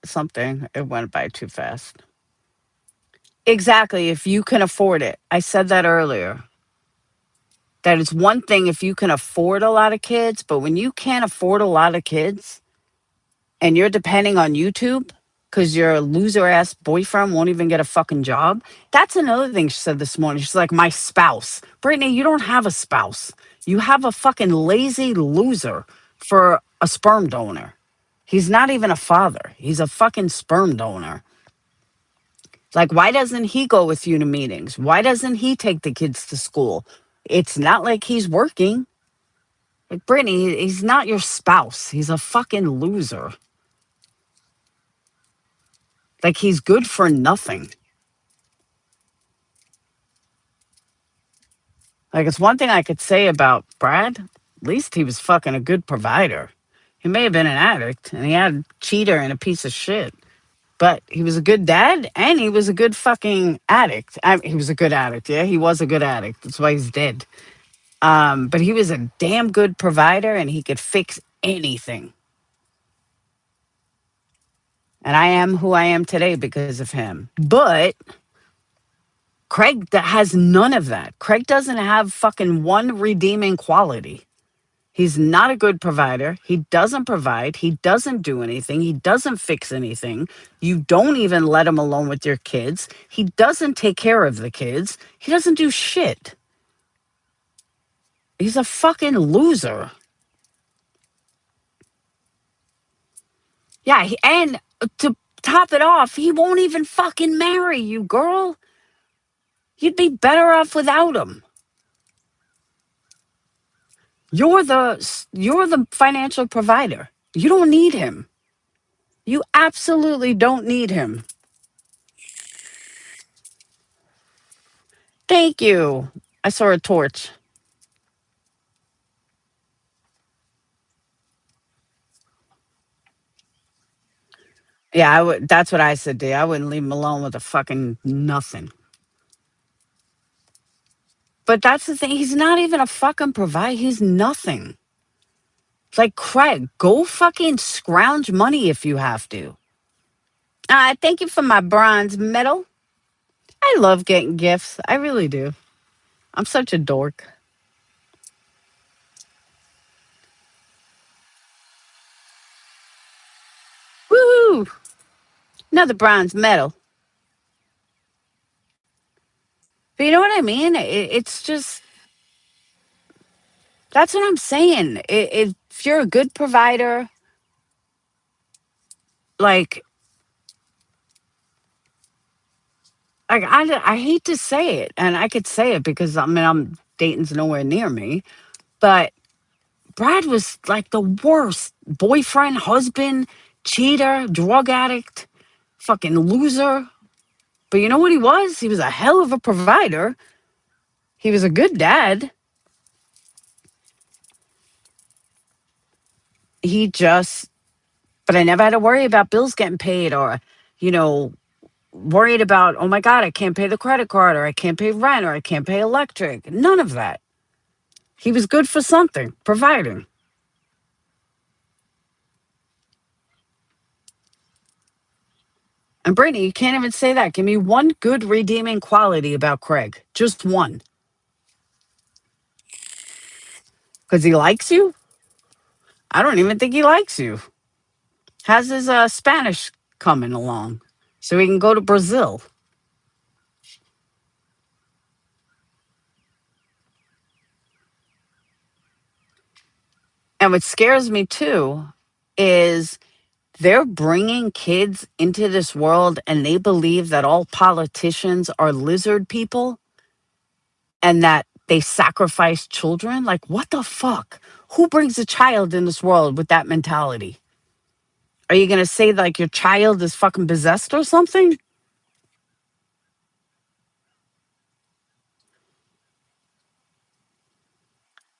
something. It went by too fast. Exactly. If you can afford it. I said that earlier. That is one thing if you can afford a lot of kids, but when you can't afford a lot of kids and you're depending on YouTube because your loser ass boyfriend won't even get a fucking job, that's another thing she said this morning. She's like, my spouse. Brittany, you don't have a spouse. You have a fucking lazy loser for a sperm donor. He's not even a father. He's a fucking sperm donor. Like, why doesn't he go with you to meetings? Why doesn't he take the kids to school? It's not like he's working. Like, Brittany, he's not your spouse. He's a fucking loser. Like, he's good for nothing. Like, it's one thing I could say about Brad. At least he was fucking a good provider. He may have been an addict and he had a cheater and a piece of shit, but he was a good dad and he was a good fucking addict. He was a good addict. Yeah, he was a good addict. That's why he's dead. But he was a damn good provider and he could fix anything. And I am who I am today because of him. But Craig that has none of that. Craig doesn't have fucking one redeeming quality. He's not a good provider. He doesn't provide. He doesn't do anything. He doesn't fix anything. You don't even let him alone with your kids. He doesn't take care of the kids. He doesn't do shit. He's a fucking loser. Yeah, and to top it off, he won't even fucking marry you, girl. You'd be better off without him. You're the financial provider. You don't need him. You absolutely don't need him. Thank you. I saw a torch. Yeah, I would. That's what I said, D. I wouldn't leave him alone with a fucking nothing. But that's the thing. He's not even a fucking provider. He's nothing. It's like Craig, go fucking scrounge money if you have to. Thank you for my bronze medal. I love getting gifts. I really do. I'm such a dork. Woohoo! Another bronze medal. But you know what I mean? It's just that's what I'm saying. If you're a good provider, like I hate to say it, and I could say it because I mean I'm Dayton's nowhere near me, but Brad was like the worst boyfriend, husband, cheater, drug addict, fucking loser. But you know what he was? He was a hell of a provider. He was a good dad. He just, but I never had to worry about bills getting paid or, you know, worried about, oh my God, I can't pay the credit card or I can't pay rent or I can't pay electric. None of that. He was good for something, providing. And Brittany, you can't even say that. Give me one good redeeming quality about Craig. Just one. Because he likes you? I don't even think he likes you. How's his Spanish coming along? So he can go to Brazil. And what scares me too is they're bringing kids into this world and they believe that all politicians are lizard people and that they sacrifice children. Like, what the fuck? Who brings a child in this world with that mentality? Are you going to say like your child is fucking possessed or something?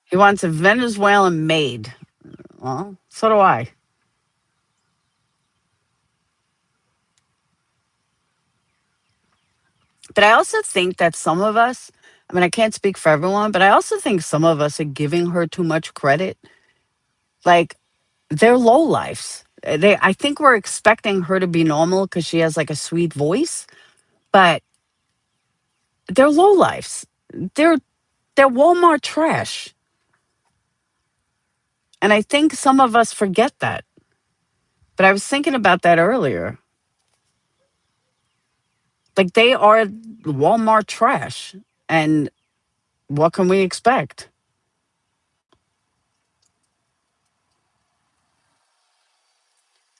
He wants a Venezuelan maid. Well, so do I. But I also think that some of us, I mean, I can't speak for everyone, but I also think some of us are giving her too much credit. Like, they're low lives. I think we're expecting her to be normal because she has like a sweet voice, but they're low lives. They're they're Walmart trash, and I think some of us forget that. But I was thinking about that earlier. Like they are Walmart trash, and what can we expect?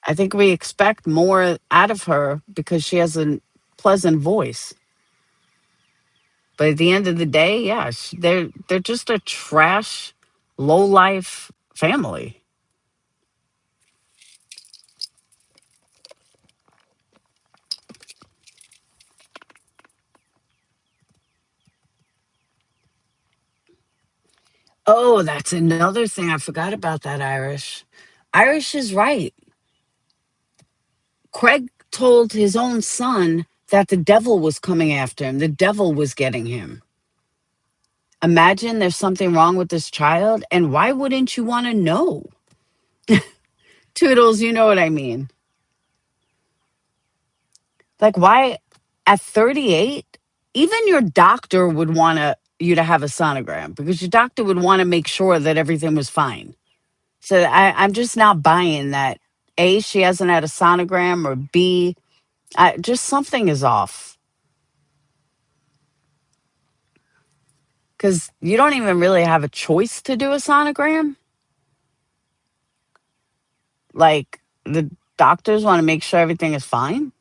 I think we expect more out of her because she has a pleasant voice. But at the end of the day, yeah, they're just a trash, low life family. Oh, that's another thing I forgot about that Irish. Irish is right. Craig told his own son that the devil was coming after him. The devil was getting him. Imagine there's something wrong with this child, and why wouldn't you want to know? Toodles, you know what I mean. Like, why at 38, even your doctor would want you to have a sonogram because your doctor would want to make sure that everything was fine. So I'm just not buying that. A, she hasn't had a sonogram, or B, just something is off because you don't even really have a choice to do a sonogram. Like the doctors want to make sure everything is fine.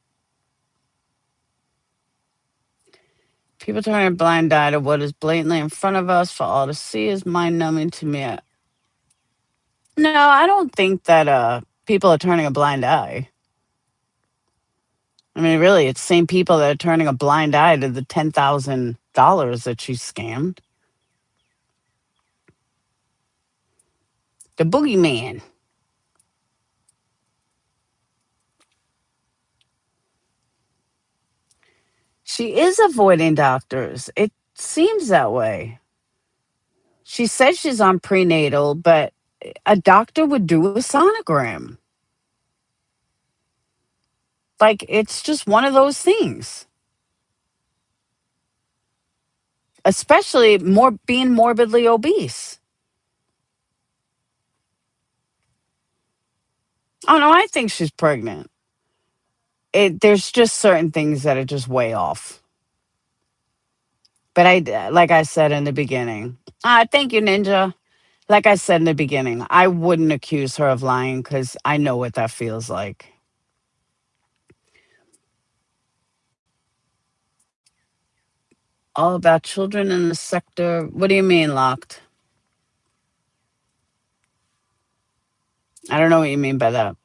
People turning a blind eye to what is blatantly in front of us for all to see is mind numbing to me. No, I don't think that people are turning a blind eye. I mean, really, it's the same people that are turning a blind eye to the $10,000 that she scammed. The boogeyman. She is avoiding doctors. It seems that way. She says she's on prenatal, but a doctor would do a sonogram. Like, it's just one of those things, especially more being morbidly obese. Oh, no, I think she's pregnant. There's just certain things that are just way off. But like I said in the beginning, thank you, Ninja. Like I said in the beginning, I wouldn't accuse her of lying because I know what that feels like. All about children in the sector. What do you mean, locked? I don't know what you mean by that.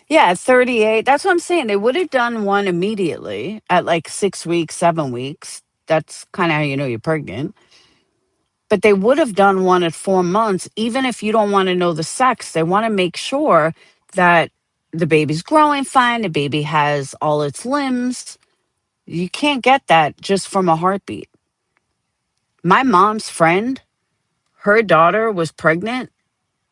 Yeah, at 38. That's what I'm saying. They would have done one immediately at like 6 weeks, 7 weeks. That's kind of how you know you're pregnant. But they would have done one at 4 months, even if you don't want to know the sex. They want to make sure that the baby's growing fine, the baby has all its limbs. You can't get that just from a heartbeat. My mom's friend, her daughter was pregnant.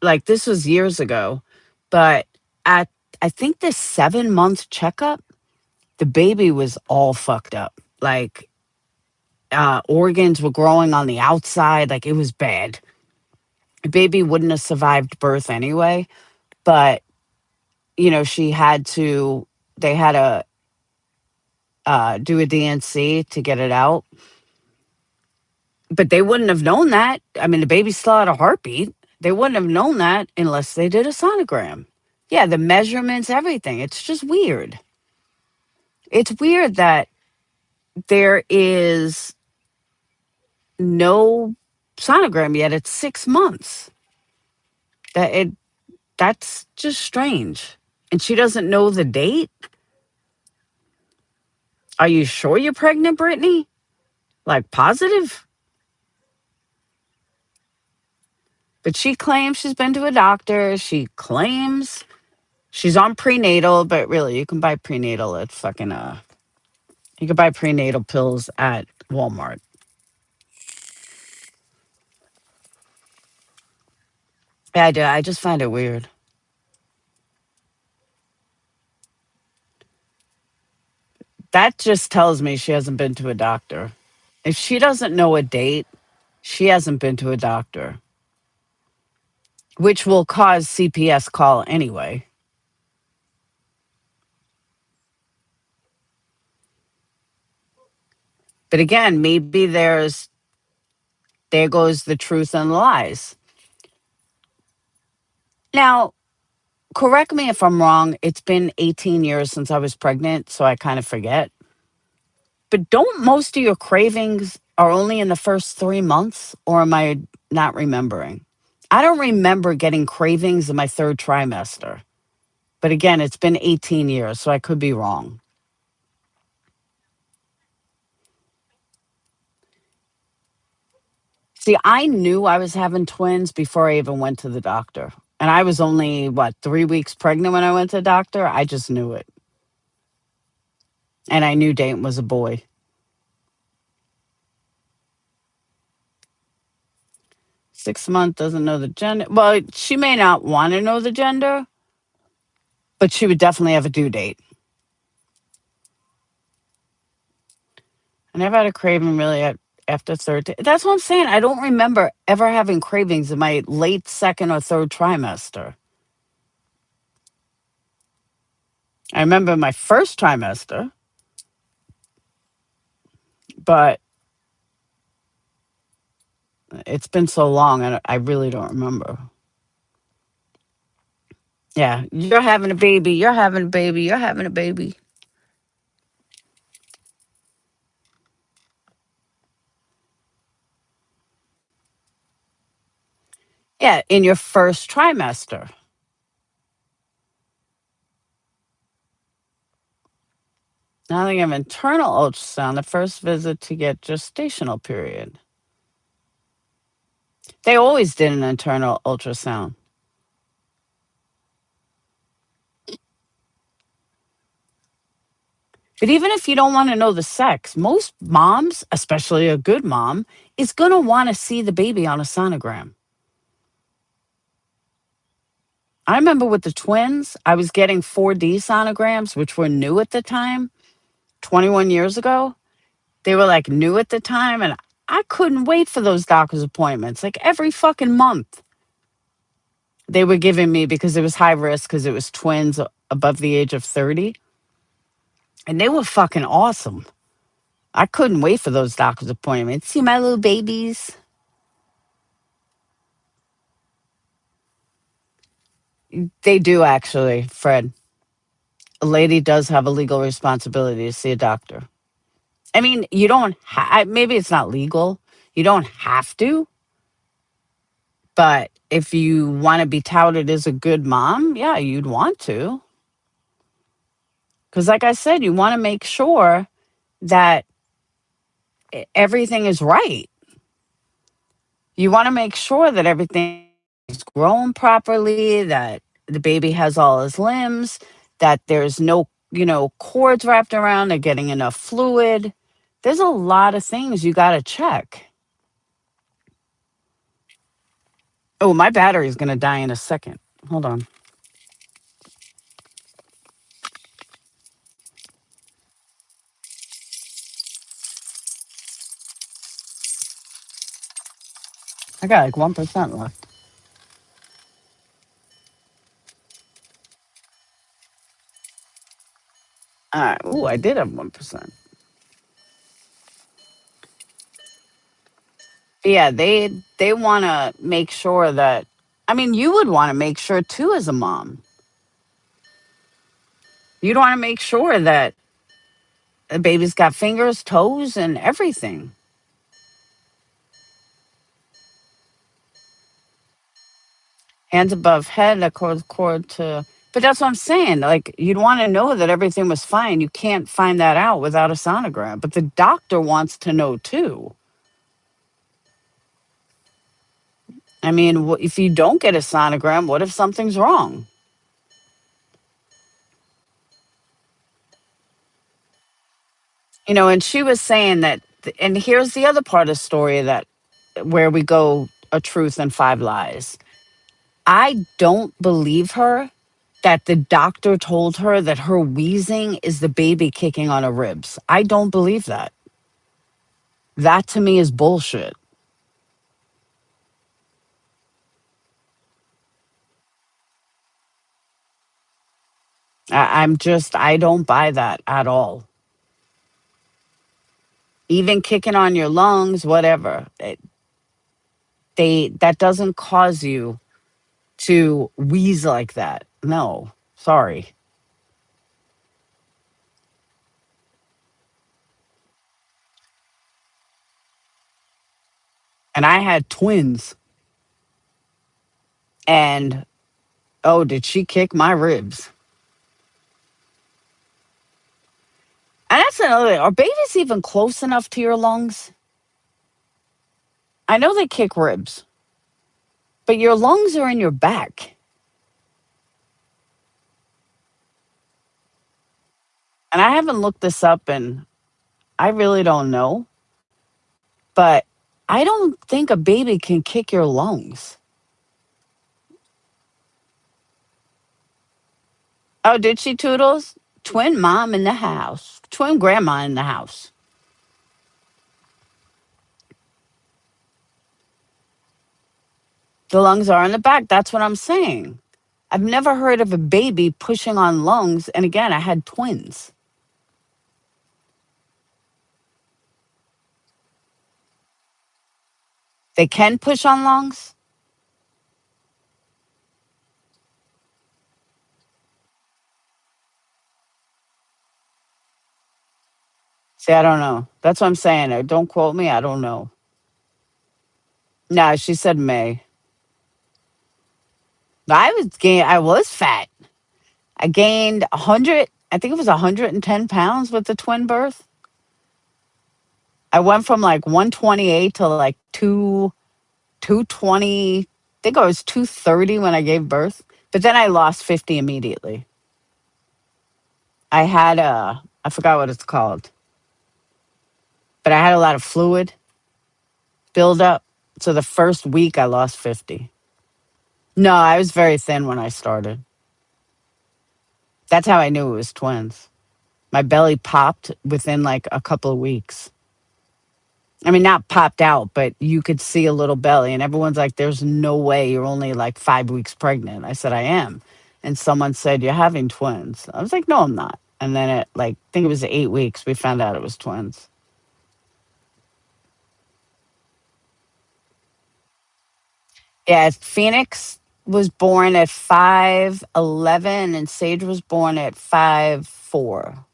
Like this was years ago, but at I think the 7 month checkup, the baby was all fucked up. Like organs were growing on the outside. Like it was bad. The baby wouldn't have survived birth anyway, but she had to. They had to do a DNC to get it out, but they wouldn't have known that. I mean, the baby still had a heartbeat. They wouldn't have known that unless they did a sonogram. Yeah, the measurements, everything. It's just weird. It's weird that there is no sonogram yet at 6 months. That's just strange. And she doesn't know the date. Are you sure you're pregnant, Brittany? Like positive? But she claims she's been to a doctor. She claims she's on prenatal, but really you can buy prenatal at fucking you can buy prenatal pills at Walmart. Yeah, I do. I just find it weird. That just tells me she hasn't been to a doctor. If she doesn't know a date, she hasn't been to a doctor, which will cause CPS call anyway. But again, maybe there goes the truth and lies. Now, correct me if I'm wrong. It's been 18 years since I was pregnant, so I kind of forget. But don't most of your cravings are only in the first 3 months, or am I not remembering? I don't remember getting cravings in my third trimester. But again, it's been 18 years, so I could be wrong. See, I knew I was having twins before I even went to the doctor. And I was only, what, 3 weeks pregnant when I went to the doctor? I just knew it. And I knew Dayton was a boy. 6 month doesn't know the gender. Well, she may not want to know the gender, but she would definitely have a due date. I never had a craving really after third. That's what I'm saying. I don't remember ever having cravings in my late second or third trimester. I remember my first trimester, but it's been so long, I really don't remember. Yeah, you're having a baby. You're having a baby. You're having a baby. Yeah, in your first trimester. Now they have internal ultrasound, the first visit to get gestational period. They always did an internal ultrasound. But even if you don't want to know the sex, most moms, especially a good mom, is going to want to see the baby on a sonogram. I remember with the twins, I was getting 4D sonograms, which were new at the time, 21 years ago. They were like new at the time, and I couldn't wait for those doctor's appointments. Like every fucking month, they were giving me because it was high risk because it was twins above the age of 30. And they were fucking awesome. I couldn't wait for those doctor's appointments. See my little babies. They do actually, Fred. A lady does have a legal responsibility to see a doctor. I mean, you don't maybe it's not legal. You don't have to, but if you want to be touted as a good mom, yeah, you'd want to. Because, like I said, you want to make sure that everything is right. You want to make sure that everything is grown properly, that the baby has all his limbs, that there's no, cords wrapped around, they're getting enough fluid. There's a lot of things you got to check. Oh, my battery is going to die in a second. Hold on. I got like 1% left. All right. Ooh, I did have 1%. Yeah, they want to make sure that, I mean, you would want to make sure too as a mom. You'd want to make sure that the baby's got fingers, toes, and everything. Hands above head, cord to. But that's what I'm saying. Like, you'd want to know that everything was fine. You can't find that out without a sonogram. But the doctor wants to know too. I mean, if you don't get a sonogram, what if something's wrong? And she was saying that, and here's the other part of the story that where we go a truth and five lies. I don't believe her that the doctor told her that her wheezing is the baby kicking on her ribs. I don't believe that. That to me is bullshit. I don't buy that at all. Even kicking on your lungs, whatever. That doesn't cause you to wheeze like that. No, sorry. And I had twins. And oh, did she kick my ribs? And that's another thing. Are babies even close enough to your lungs? I know they kick ribs, but your lungs are in your back. And I haven't looked this up and I really don't know, but I don't think a baby can kick your lungs. Oh, did she, Toodles? Twin mom in the house, twin grandma in the house. The lungs are in the back. That's what I'm saying. I've never heard of a baby pushing on lungs. And again, I had twins. They can push on lungs. See, I don't know. That's what I'm saying. Don't quote me. I don't know. No, she said May. I was fat. I gained 100, I think it was 110 pounds with the twin birth. I went from like 128 to like 220. I think I was 230 when I gave birth. But then I lost 50 immediately. I had I forgot what it's called, but I had a lot of fluid build up. So the first week I lost 50. No, I was very thin when I started. That's how I knew it was twins. My belly popped within like a couple of weeks. I mean, not popped out, but you could see a little belly. And everyone's like, there's no way you're only like 5 weeks pregnant. I said, I am. And someone said, you're having twins. I was like, no, I'm not. And then I think it was 8 weeks, we found out it was twins. Yeah, Phoenix was born at 5'11 and Sage was born at 5'4.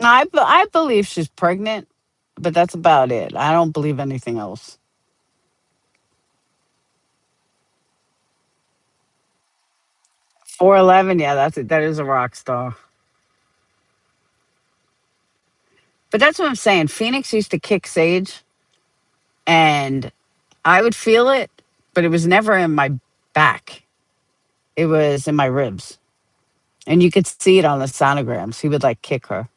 I believe she's pregnant, but that's about it. I don't believe anything else. 4'11", yeah, that's it. That is a rock star. But that's what I'm saying. Phoenix used to kick Sage, and I would feel it, but it was never in my back. It was in my ribs. And you could see it on the sonograms. He would like kick her.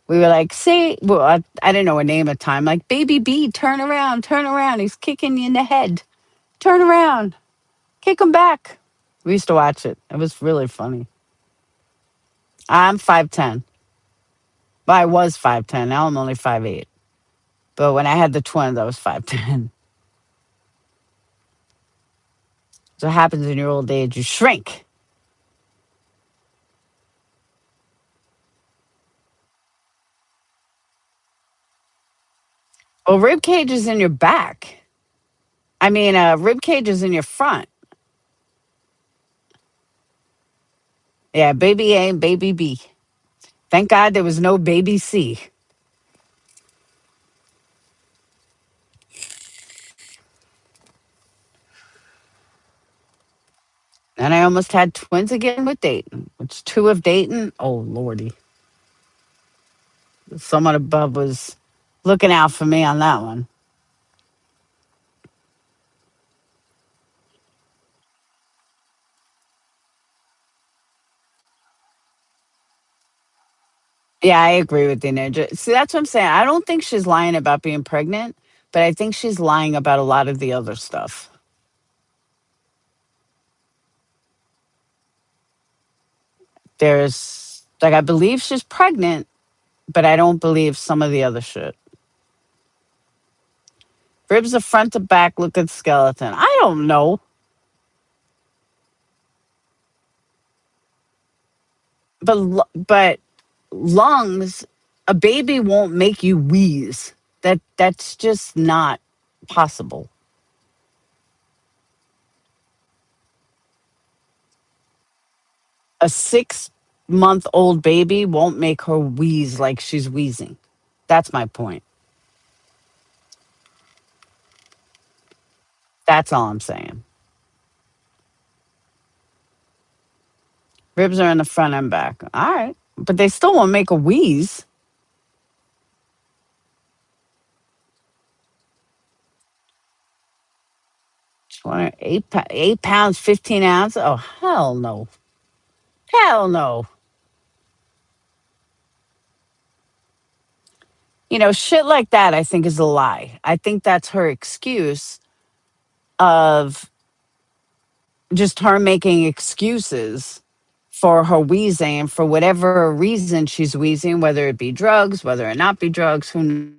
We were like, say, well, I didn't know her name at the time. Like, baby B, turn around, turn around. He's kicking you in the head. Turn around, kick him back. We used to watch it. It was really funny. I'm 5'10". Well, I was 5'10". Now I'm only 5'8". But when I had the twins, I was 5'10". So what happens in your old age? You shrink. Well, rib cage is in your back. I mean, rib cage is in your front. Yeah, baby A and baby B. Thank God there was no baby C. And I almost had twins again with Dayton, which two of Dayton. Oh, Lordy. Someone above was looking out for me on that one. Yeah, I agree with you, Ninja. See, that's what I'm saying. I don't think she's lying about being pregnant, but I think she's lying about a lot of the other stuff. There's, like, I believe she's pregnant, but I don't believe some of the other shit. Ribs of front to back, look at skeleton. I don't know, but lungs, a baby won't make you wheeze. That's just not possible. A 6-month old baby won't make her wheeze like she's wheezing. That's my point. That's all I'm saying. Ribs are in the front and back. All right. But they still won't make a wheeze. 8 pounds, 15 ounces. Oh, hell no. Hell no. Shit like that, I think, is a lie. I think that's her excuse of just her making excuses for her wheezing, for whatever reason she's wheezing, whether it be drugs, whether it not be drugs, who